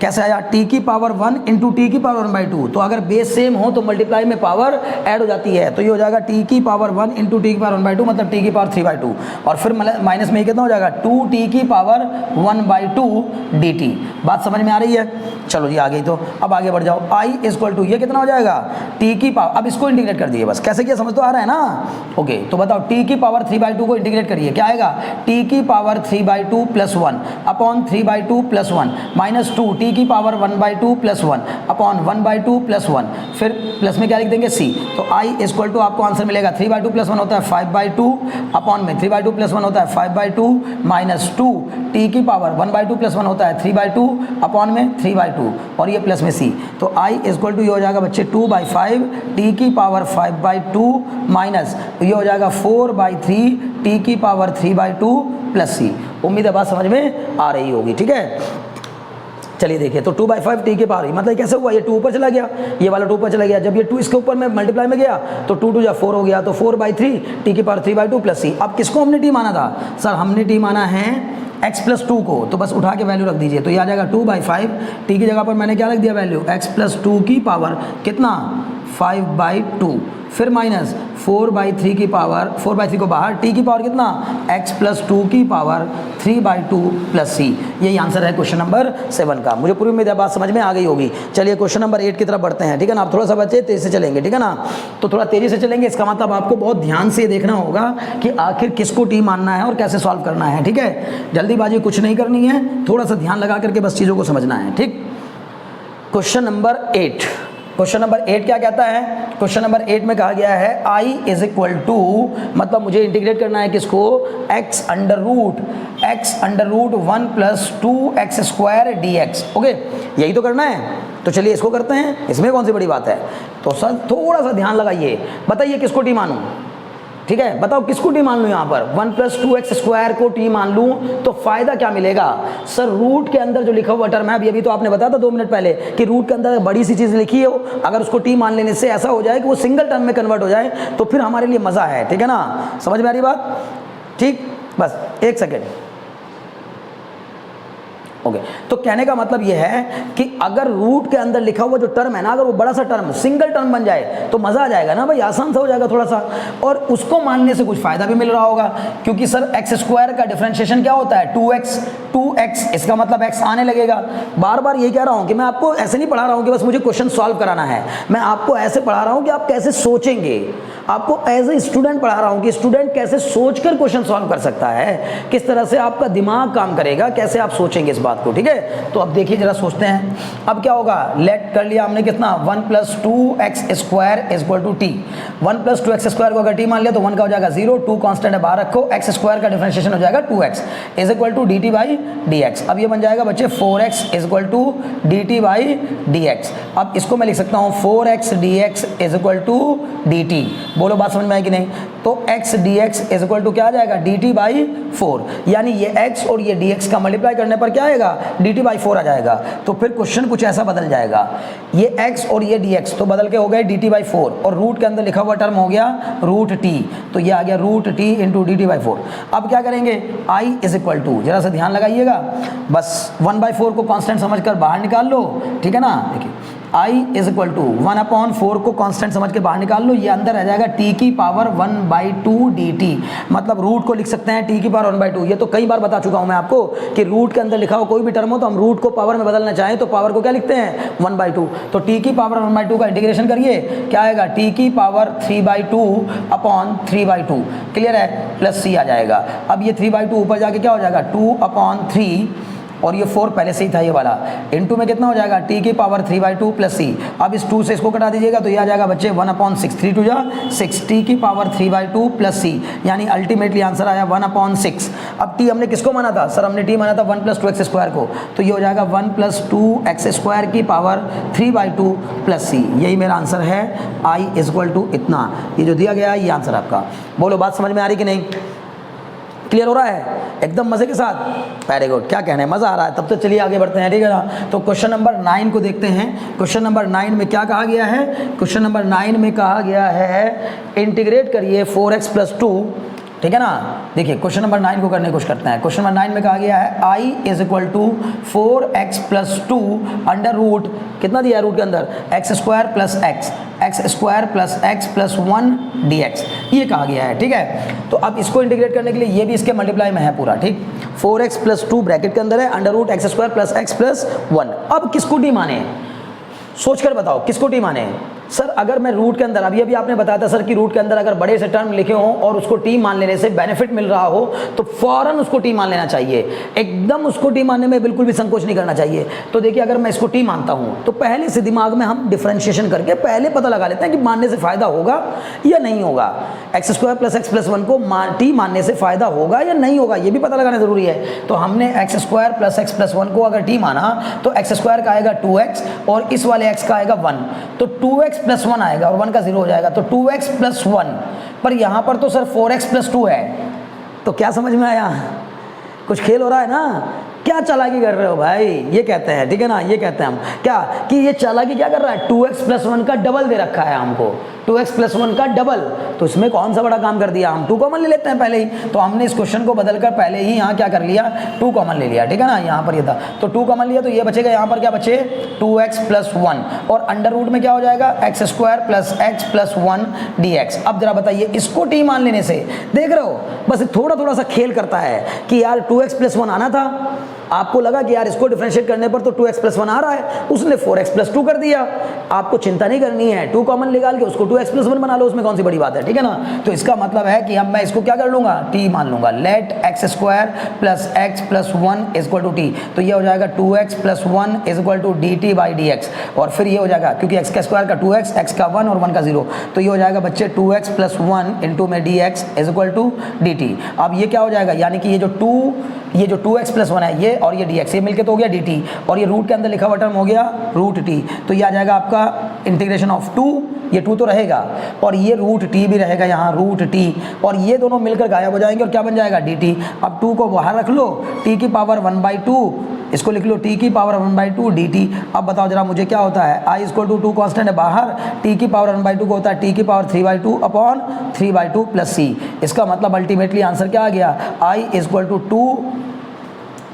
कैसे आया, t की पावर 1 इंटू टी की पावर 1/2। तो अगर बेस सेम हो तो मल्टीप्लाई में पावर ऐड हो जाती है, तो ये हो जाएगा t की पावर 1 इंटू टी की पावर 1/2 मतलब t की पावर 3/2, और फिर माइनस में कितना हो जाएगा 2t की पावर 1/2 dt। बात समझ में आ रही है। चलो जी आ गई, तो अब आगे बढ़ जाओ, i इक्वल टू ये कितना हो जाएगा t की पावर, अब इसको इंटीग्रेट कर दिए, बस कैसे किया समझ तो आ रहा है ना। ओके, तो बताओ t की पावर 3/2 को इंटीग्रेट करिए, क्या आएगा, t की power 3/2 plus 1 upon 3/2 plus 1 minus 2 t की पावर 1/2 प्लस 1 अपॉन 1/2 प्लस 1, फिर प्लस में क्या लिख देंगे c। तो i इक्वल टू आपको आंसर मिलेगा 3/2 प्लस 1 होता है 5/2 अपॉन में 3/2 प्लस 1 होता है 5/2 माइनस 2 t की पावर 1/2 प्लस 1 होता है 3/2 अपॉन में 3/2 और ये प्लस में c। तो i इक्वल टू ये हो जाएगा बच्चे 2/5 t की पावर 5/2 माइनस ये हो जाएगा 4/3 t की पावर 3/2 प्लस c। उम्मीद है बात समझ में आ रही होगी, ठीक है। चलिए देखिए, तो 2/5 t के पावर, मतलब कैसे हुआ, ये 2 ऊपर चला गया, ये वाला 2 ऊपर चला गया, जब ये 2 इसके ऊपर में मल्टीप्लाई में गया तो 2 2 4 हो गया, तो 4/3 t की पावर 3/2 प्लस c। अब किसको हमने t माना था, सर हमने t माना है x प्लस 2 को, तो बस उठा के वैल्यू रख दीजिए, तो ये आ जाएगा 2/5 t की जगह पर मैंने क्या रख दिया वैल्यू, x प्लस 2 की पावर कितना 5/2, फिर माइनस 4/3 की पावर, 4/3 को बाहर, t की पावर कितना x प्लस 2 की पावर 3/2 प्लस c। यही आंसर है क्वेश्चन नंबर 7 का। मुझे पूरी उम्मीद है बात समझ में आ गई होगी। चलिए क्वेश्चन नंबर 8 की तरफ बढ़ते हैं, ठीक है ना। आप थोड़ा सा बच्चे तेज़ी से चलेंगे, ठीक है ना, तो थोड़ा तेज़ी से चलेंगे, इसका मतलब आपको बहुत ध्यान से देखना होगा कि आखिर किसको t मानना है और कैसे सॉल्व करना है, ठीक है। जल्दीबाजी कुछ नहीं करनी है, थोड़ा सा ध्यान लगा करके बस चीज़ों को समझना है, ठीक। क्वेश्चन नंबर 8, क्वेश्चन नंबर 8 क्या कहता है, क्वेश्चन नंबर 8 में कहा गया है i इज इक्वल टू, मतलब मुझे इंटीग्रेट करना है किसको, x under root 1 plus 2x square dx। Okay, यही तो करना है, तो चलिए इसको करते हैं, इसमें कौन सी बड़ी बात है। तो सर थोड़ा सा ध्यान लगाइए, बताइए किसको t मानूं, ठीक है, बताओ किसको t मान लूँ यहाँ पर, 1 प्लस 2x स्क्वायर को t मान लूँ तो फायदा क्या मिलेगा। सर रूट के अंदर जो लिखा हुआ टर्म है, अभी तो आपने बताया था 2 मिनट पहले कि रूट के अंदर बड़ी सी चीज़ लिखी हो, अगर उसको t मान लेने से ऐसा हो जाए कि वो सिंगल टर्म में कन्वर्ट हो जाए तो फिर हमारे लिए मज़ा है, ठीक है ना। समझ में आ रही बात, ठीक, बस एक सेकेंड। ओके, तो कहने का मतलब यह है कि अगर रूट के अंदर लिखा हुआ जो टर्म है ना, अगर वो बड़ा सा टर्म सिंगल टर्म बन जाए तो मज़ा आ जाएगा ना भाई, आसान सा हो जाएगा थोड़ा सा, और उसको मानने से कुछ फ़ायदा भी मिल रहा होगा, क्योंकि सर एक्स स्क्वायर का डिफरेंशिएशन क्या होता है 2x, इसका मतलब x आने लगेगा। बार बार ये कह रहा हूँ कि मैं आपको ऐसे नहीं पढ़ा रहा हूँ कि बस मुझे क्वेश्चन सॉल्व कराना है, मैं आपको ऐसे पढ़ा रहा हूँ कि आप कैसे सोचेंगे। आपको एज ए स्टूडेंट पढ़ा रहा हूँ कि स्टूडेंट कैसे सोचकर क्वेश्चन सॉल्व कर सकता है, किस तरह से आपका दिमाग काम करेगा, कैसे आप सोचेंगे इस बात को, ठीक है। तो अब देखिए जरा सोचते हैं, अब क्या होगा, लेट कर लिया हमने कितना 1 + 2x² = t। 1 + 2x² को अगर t मान लिया तो 1 का हो जाएगा 0, 2 कांस्टेंट है बाहर रखो, x² का डिफरेंशिएशन हो जाएगा 2x = dt/dx। अब ये बन जाएगा बच्चे 4x = dt/dx। अब इसको मैं लिख सकता हूँ 4x dx = dt। बोलो बात समझ में आई कि नहीं। तो x dx = क्या आ जाएगा, dt/4, यानी ये x और ये dx का मल्टीप्लाई करने पर क्या आएगा, dt/4 आ जाएगा। तो फिर क्वेश्चन कुछ ऐसा बदल जाएगा, ये x और ये dx तो बदल के हो गए dt/4 और रूट के अंदर लिखा हुआ टर्म हो गया √t, तो ये आ गया √t × dt/4। अब क्या करेंगे, i = जरा सा ध्यान लगाइएगा, बस 1/4 को कांस्टेंट समझकर बाहर निकाल लो, ठीक है ना। देखिए i = 1/4 को कांस्टेंट समझ के बाहर निकाल लो, ये अंदर रह जाएगा t की पावर 1/2 dt, मतलब रूट को लिख सकते हैं t की पावर 1/2। ये तो कई बार बता चुका हूं मैं आपको कि रूट के अंदर लिखा हो कोई भी टर्म हो तो हम रूट को पावर में बदलना चाहें तो पावर को क्या लिखते हैं, 1/2। तो t की पावर 1/2 का इंटीग्रेशन करिए, क्या आएगा, t की पावर 3/2/3/2, क्लियर है, प्लस c आ जाएगा। अब ये 3/2 ऊपर जाके क्या हो जाएगा 2/3, और ये 4 पहले से ही था ये वाला, इनटू में कितना हो जाएगा t की पावर 3/2 प्लस c। अब इस 2 से इसको कटा दीजिएगा तो ये आ जाएगा बच्चे 1/6, 3 2 जा 6, t की पावर 3/2 प्लस c, यानी अल्टीमेटली आंसर आया 1/6। अब t हमने किसको माना था, सर हमने t माना था 1 + 2x² को, तो ये हो जाएगा 1 + 2x² की पावर 3/2 प्लस c। यही मेरा आंसर है, i = इतना, ये जो दिया गया है ये आंसर आपका। बोलो बात समझ में आ रही कि नहीं, क्लियर हो रहा है एकदम मजे के साथ, वेरी गुड, क्या कहना है, मजा आ रहा है, तब तो चलिए आगे बढ़ते हैं, ठीक है ना। तो क्वेश्चन नंबर 9 को देखते हैं। क्वेश्चन नंबर 9 में क्या कहा गया है, क्वेश्चन नंबर 9 में कहा गया है इंटीग्रेट करिए 4x + 2, ठीक है ना। देखिए क्वेश्चन नंबर 9 को करने की कोशिश करते हैं। क्वेश्चन नंबर 9 में कहा गया है i = 4x + 2 अंडर रूट, कितना दिया है रूट के अंदर, x² + x, x² + x + 1 dx, ये कहा गया है, ठीक है। तो अब इसको इंटीग्रेट करने के लिए ये भी इसके मल्टीप्लाई में है पूरा, ठीक, 4x + 2 ब्रैकेट के अंदर है अंडर रूट x² + x + 1। अब किसको टी माने, सोच कर बताओ किसको टी माने। सर अगर मैं रूट के अंदर, अभी आपने बताया था सर कि रूट के अंदर अगर बड़े से टर्म लिखे हों और उसको टी मान लेने से बेनिफिट मिल रहा हो तो फौरन उसको टी मान लेना चाहिए, एकदम उसको टी मानने में बिल्कुल भी संकोच नहीं करना चाहिए। तो देखिए अगर मैं इसको टी मानता हूं तो पहले से दिमाग में हम डिफरेंशिएशन करके पहले पता लगा लेते हैं कि मानने से फायदा होगा या नहीं होगा, x² + x + 1 को टी मानने से फायदा होगा या नहीं होगा, ये भी पता लगाना जरूरी है। तो हमने x² + x + 1 को अगर टी माना तो x² का आएगा 2x और इस वाले x का आएगा 1, तो 2x + 1 आएगा और 1 का 0 हो जाएगा, तो 2x + 1। पर यहां पर तो सर 4x + 2 है, तो क्या समझ में आया, कुछ खेल हो रहा है ना, क्या चालाकी कर रहे हो भाई, ये कहते हैं, ठीक है ना, ये कहते हैं हम क्या कि ये चालाकी क्या कर रहा है, 2x + 1 का डबल दे रखा है हमको, 2x + 1 का डबल, तो इसमें कौन सा बड़ा काम कर दिया, हम 2 कॉमन ले लेते हैं पहले ही। तो हमने इस क्वेश्चन को बदलकर पहले ही यहाँ क्या कर लिया, 2 कॉमन ले लिया, ठीक है ना, यहाँ पर ये था तो 2 कॉमन लिया, तो ये बचेगा यहाँ पर क्या बचे 2x + 1 और अंडर रूट में क्या हो जाएगा x² + x + 1 dx। अब जरा बताइए इसको टी मान लेने से, देख रहे हो बस थोड़ा सा खेल करता है कि यार 2x + 1 आना था, आपको लगा कि यार इसको डिफरेंशिएट करने पर तो 2x + 1 आ रहा है, उसने 4x + 2 कर दिया। आपको चिंता नहीं करनी है, 2 कॉमन निकाल के उसको 2x + 1 बना लो, उसमें कौन सी बड़ी बात है, ठीक है ना। तो इसका मतलब है कि अब मैं इसको क्या कर लूंगा, t मान लूंगा, लेट x² + x + 1 = t, तो ये हो जाएगा 2x + 1 = dt/dx, और फिर ये हो जाएगा क्योंकि x का स्क्वायर का 2x, x का 1 और 1 का 0, तो ये हो जाएगा बच्चे 2x + 1 इनटू में dx = dt। अब ये क्या हो जाएगा, यानी कि ये जो 2x + 1 है ये और ये dx, ये मिलके तो हो गया dt, और ये रूट के अंदर लिखा हुआ टर्म हो गया √t, तो ये आ जाएगा आपका इंटीग्रेशन ऑफ 2, ये 2 तो रहेगा और ये √t भी रहेगा यहाँ √t, और ये दोनों मिलकर गायब हो जाएंगे और क्या बन जाएगा dt। अब 2 को बाहर रख लो, t की पावर 1/2, इसको लिख लो t की पावर 1/2 dt। अब बताओ जरा मुझे क्या होता है, i = 2 कांस्टेंट है बाहर, t की पावर 1/2 को होता है t की पावर 3/2/3/2 प्लस c। इसका मतलब अल्टीमेटली आंसर क्या आ गया, i = 2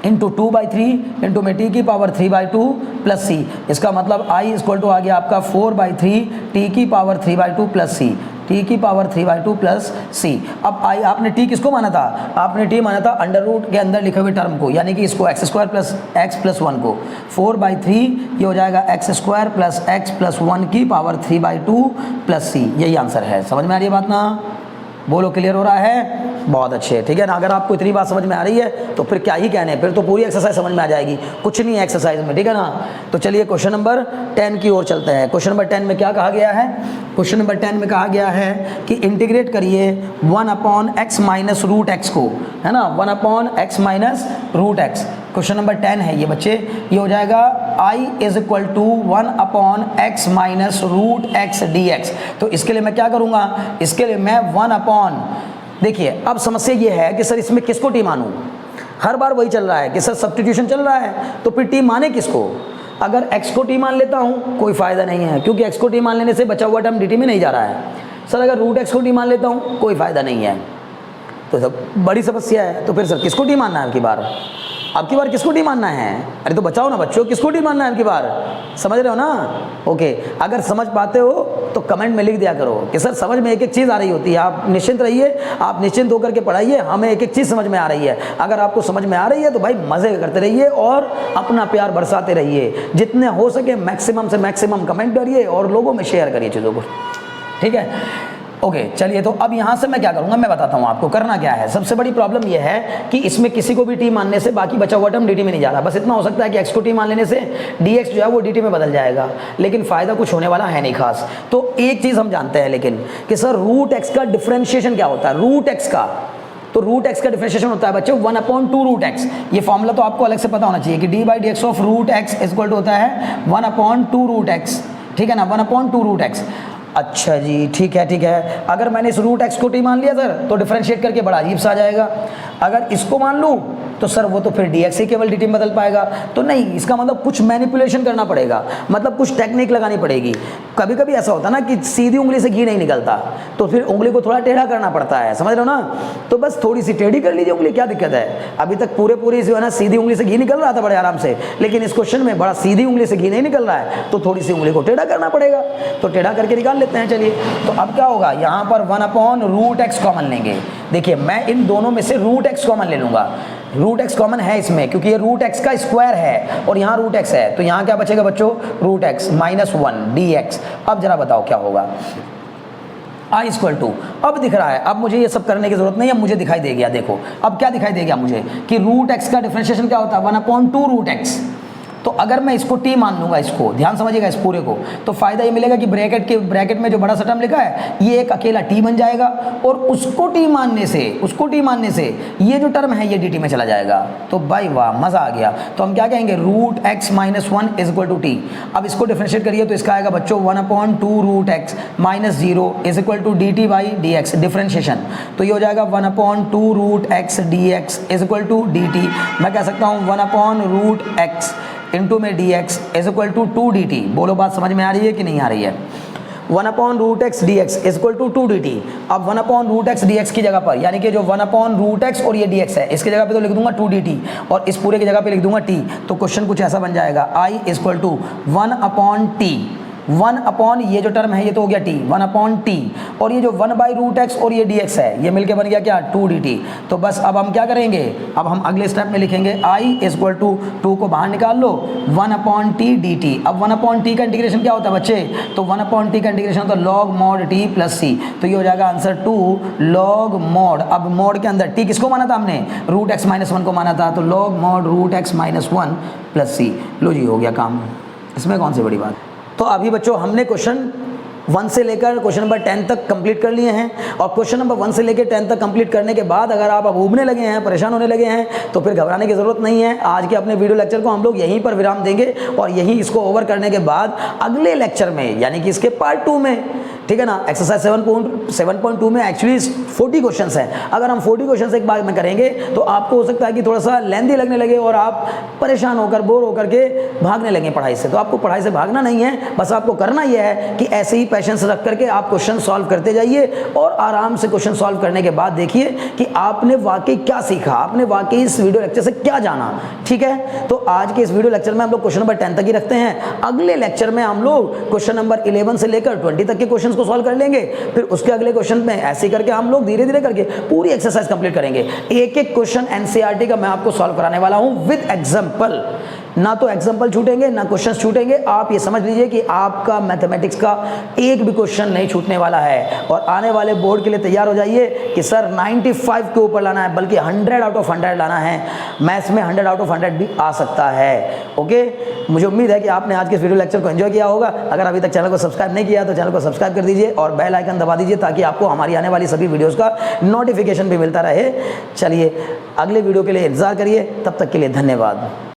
इंटू 2/3 इंटू में t की पावर 3/2 प्लस c। इसका मतलब i = आ गया आपका 4/3 t की पावर 3/2 प्लस c। टी की पावर 3/2 प्लस सी। अब आई आपने टी किसको माना था? आपने टी माना था अंडर रूट के अंदर लिखे हुए टर्म को, यानी कि इसको x square plus x plus 1 को 4/3 ये हो जाएगा x square plus x plus 1 की पावर 3/2 प्लस सी। यही आंसर है। समझ में आ रही है बात ना? बोलो क्लियर हो रहा है? बहुत अच्छे, ठीक है ना। अगर आपको इतनी बात समझ में आ रही है तो फिर क्या ही कहने, फिर तो पूरी एक्सरसाइज समझ में आ जाएगी, कुछ नहीं है एक्सरसाइज में, ठीक है ना। तो चलिए क्वेश्चन नंबर 10 की ओर चलते हैं। क्वेश्चन नंबर 10 में क्या कहा गया है? क्वेश्चन नंबर 10 में कहा गया है कि इंटीग्रेट करिए 1/x माइनस रूट एक्स को, है ना, 1/x minus root x. Question number 10 है ये बच्चे, ये हो जाएगा I is equal to 1/x minus root x d x. तो इसके लिए मैं क्या करूँगा? इसके लिए मैं 1/, देखिए अब समस्या ये है कि सर इसमें किसको टी मानूं? हर बार वही चल रहा है कि सर सब्स्टिट्यूशन चल रहा है, तो फिर टी माने किसको? अगर x को टी मान लेता हूँ कोई फ़ायदा नहीं है, क्योंकि x को टी मान लेने से बचा हुआ टर्म dt में नहीं जा रहा है। सर अगर रूट x को टी मान लेता हूँ कोई फ़ायदा नहीं है, तो सब बड़ी समस्या है। तो फिर सर किसको टी मानना है आपकी बार किसको टी मानना है? अरे तो बचाओ ना बच्चों, किसको टी मानना है आपकी बार? समझ रहे हो ना? ओके, अगर समझ पाते हो तो कमेंट में लिख दिया करो कि सर समझ में एक एक चीज़ आ रही होती है। आप निश्चिंत रहिए, आप निश्चिंत होकर के पढ़ाइए, हमें एक एक चीज़ समझ में आ रही है। अगर आपको समझ में आ रही है तो भाई मज़े करते रहिए और अपना प्यार बरसाते रहिए। जितने हो सके मैक्सिमम से मैक्सिमम कमेंट करिए और लोगों में शेयर करिए चीज़ों को, ठीक है। ओके चलिए, तो अब यहाँ से मैं क्या करूँगा मैं बताता हूँ आपको करना क्या है। सबसे बड़ी प्रॉब्लम यह है कि इसमें किसी को भी टी मानने से बाकी बचा हुआ टर्म dt में नहीं जा रहा। बस इतना हो सकता है कि x को टी मान लेने से dx जो है वो dt में बदल जाएगा, लेकिन फ़ायदा कुछ होने वाला है नहीं खास। तो एक चीज़ हम जानते हैं लेकिन कि सर रूट x का डिफ्रेंशिएशन क्या होता है? रूट x का, तो रूट x का डिफरेंशिएशन होता है बच्चों 1/2 रूट x। ये फॉर्मूला तो आपको अलग से पता होना चाहिए कि d/dx of root x equal to होता है 1/2 रूट x, ठीक है ना, 1/2 रूट x। अच्छा जी, ठीक है। अगर मैंने इस रूट x को टी मान लिया सर तो डिफरेंशिएट करके बड़ा अजीब सा आ जाएगा। अगर इसको मान लूँ तो सर वो तो फिर dx ही केवल dt में बदल पाएगा। तो नहीं, इसका मतलब कुछ मैनिपुलेशन करना पड़ेगा, मतलब कुछ टेक्निक लगानी पड़ेगी। कभी कभी ऐसा होता है ना कि सीधी उंगली से घी नहीं निकलता, तो फिर उंगली को थोड़ा टेढ़ा करना पड़ता है, समझ रहे हो ना। तो बस थोड़ी सी टेढ़ी कर लीजिए उंगली, क्या दिक्कत है। अभी तक पूरी जो है ना सीधी उंगली से घी निकल रहा था बड़े आराम से, लेकिन इस क्वेश्चन में बड़ा सीधी उंगली से घी नहीं निकल रहा है, तो थोड़ी सी उंगली को टेढ़ा करना पड़ेगा। तो टेढ़ा करके निकाल लेते हैं। चलिए, तो अब क्या होगा, यहाँ पर 1/√x कॉमन लेंगे। देखिए मैं इन दोनों में से रूट x कॉमन ले लूँगा। रूट x कॉमन है इसमें क्योंकि ये रूट x का स्क्वायर है और यहाँ रूट x है, तो यहाँ क्या बचेगा बच्चों? Root x minus 1 dx। अब जरा बताओ क्या होगा? I इक्वल टू, अब दिख रहा है, अब मुझे ये सब करने की जरूरत नहीं है, मुझे दिखाई दे गया। देखो अब क्या दिखाई दे गया मुझे कि रूट x का डिफरेंशिएशन क्या होता है? 1/2 रूट x। तो अगर मैं इसको t मान लूँगा, इसको ध्यान समझिएगा इस पूरे को, तो फ़ायदा ये मिलेगा कि ब्रैकेट में जो बड़ा सा टर्म लिखा है ये एक अकेला t बन जाएगा, और उसको t मानने से ये जो टर्म है ये dt में चला जाएगा। तो भाई वाह, मज़ा आ गया। तो हम क्या कहेंगे? Root x minus 1 is equal to t. अब इसको डिफरेंशिएट करिए तो इसका आएगा बच्चों 1/2 root x minus 0 is equal to dt by dx differentiation. तो ये हो जाएगा 1/2 root x dx is equal to dt। मैं कह सकता हूँ 1/√x इंटू में dx is equal to 2dt। बोलो बात समझ में आ रही है कि नहीं आ रही है? 1/√x dx is equal to 2dt। अब 1/√x dx की जगह पर, यानी कि जो 1/√x और ये dx है, इसकी जगह पे तो लिख दूंगा 2dt और इस पूरे की जगह पे लिख दूंगा t। तो क्वेश्चन कुछ ऐसा बन जाएगा I is equal to 1/t, 1/ ये जो टर्म है ये तो हो गया t, 1/t, और ये जो 1/√x और ये dx है ये मिलके बन गया क्या? 2dt। तो बस अब हम क्या करेंगे? अब हम अगले स्टेप में लिखेंगे I इज इक्वल टू 2 को बाहर निकाल लो 1/t dt। अब 1/t का इंटीग्रेशन क्या होता है बच्चे? तो 1/t का इंटीग्रेशन होता है log mod t plus c। तो ये हो जाएगा आंसर 2 log mod। अब mod के अंदर t किसको माना था हमने? रूट x माइनस 1 को माना था, तो log mod root x minus 1 plus c। लो जी, हो गया काम, इसमें कौन सी बड़ी बात। तो अभी बच्चों हमने क्वेश्चन 1 से लेकर क्वेश्चन नंबर 10 तक कंप्लीट कर लिए हैं, और क्वेश्चन नंबर 1 से लेकर 10 तक कंप्लीट करने के बाद अगर आप अब उबने लगे हैं, परेशान होने लगे हैं, तो फिर घबराने की ज़रूरत नहीं है। आज के अपने वीडियो लेक्चर को हम लोग यहीं पर विराम देंगे और यहीं इसको ओवर करने के बाद अगले लेक्चर में, यानी कि इसके पार्ट 2 में, ठीक है ना, एक्सरसाइज 7.2 में एक्चुअली 40 क्वेश्चन हैं। अगर हम 40 क्वेश्चन एक बार में करेंगे तो आपको हो सकता है कि थोड़ा सा लेंदी लगने लगे और आप परेशान होकर, बोर होकर के भागने लगे पढ़ाई से। तो आपको पढ़ाई से भागना नहीं है, बस आपको करना यह है कि ऐसे ही पेशेंस रख करके आप क्वेश्चन सॉल्व करते जाइए और आराम से क्वेश्चन सॉल्व करने के बाद देखिए कि आपने वाकई क्या सीखा, आपने वाकई इस वीडियो लेक्चर से क्या जाना। ठीक है, तो आज के इस वीडियो लेक्चर में हम लोग क्वेश्चन नंबर 10 तक ही रखते हैं। अगले लेक्चर में हम लोग क्वेश्चन नंबर 11 से लेकर 20 तक के क्वेश्चन क्वेश्चंस को सॉल्व कर लेंगे, फिर उसके अगले क्वेश्चन में ऐसे करके हम लोग धीरे धीरे करके पूरी एक्सरसाइज कंप्लीट करेंगे। एक एक क्वेश्चन एनसीईआरटी का मैं आपको सॉल्व कराने वाला हूं विद एग्जांपल। ना तो एग्जांपल छूटेंगे ना क्वेश्चंस छूटेंगे। आप ये समझ लीजिए कि आपका मैथमेटिक्स का एक भी क्वेश्चन नहीं छूटने वाला है। और आने वाले बोर्ड के लिए तैयार हो जाइए कि सर 95 के ऊपर लाना है, बल्कि 100 आउट ऑफ 100 लाना है। मैथ्स में 100 आउट ऑफ 100 भी आ सकता है। ओके, मुझे उम्मीद है कि आपने आज के वीडियो लेक्चर को एंजॉय किया होगा। अगर अभी तक चैनल को सब्सक्राइब नहीं किया तो चैनल को सब्सक्राइब कर दीजिए और बेल आइकन दबा दीजिए ताकि आपको हमारी आने वाली सभी वीडियोज़ का नोटिफिकेशन भी मिलता रहे। चलिए अगले वीडियो के लिए इंतजार करिए, तब तक के लिए धन्यवाद।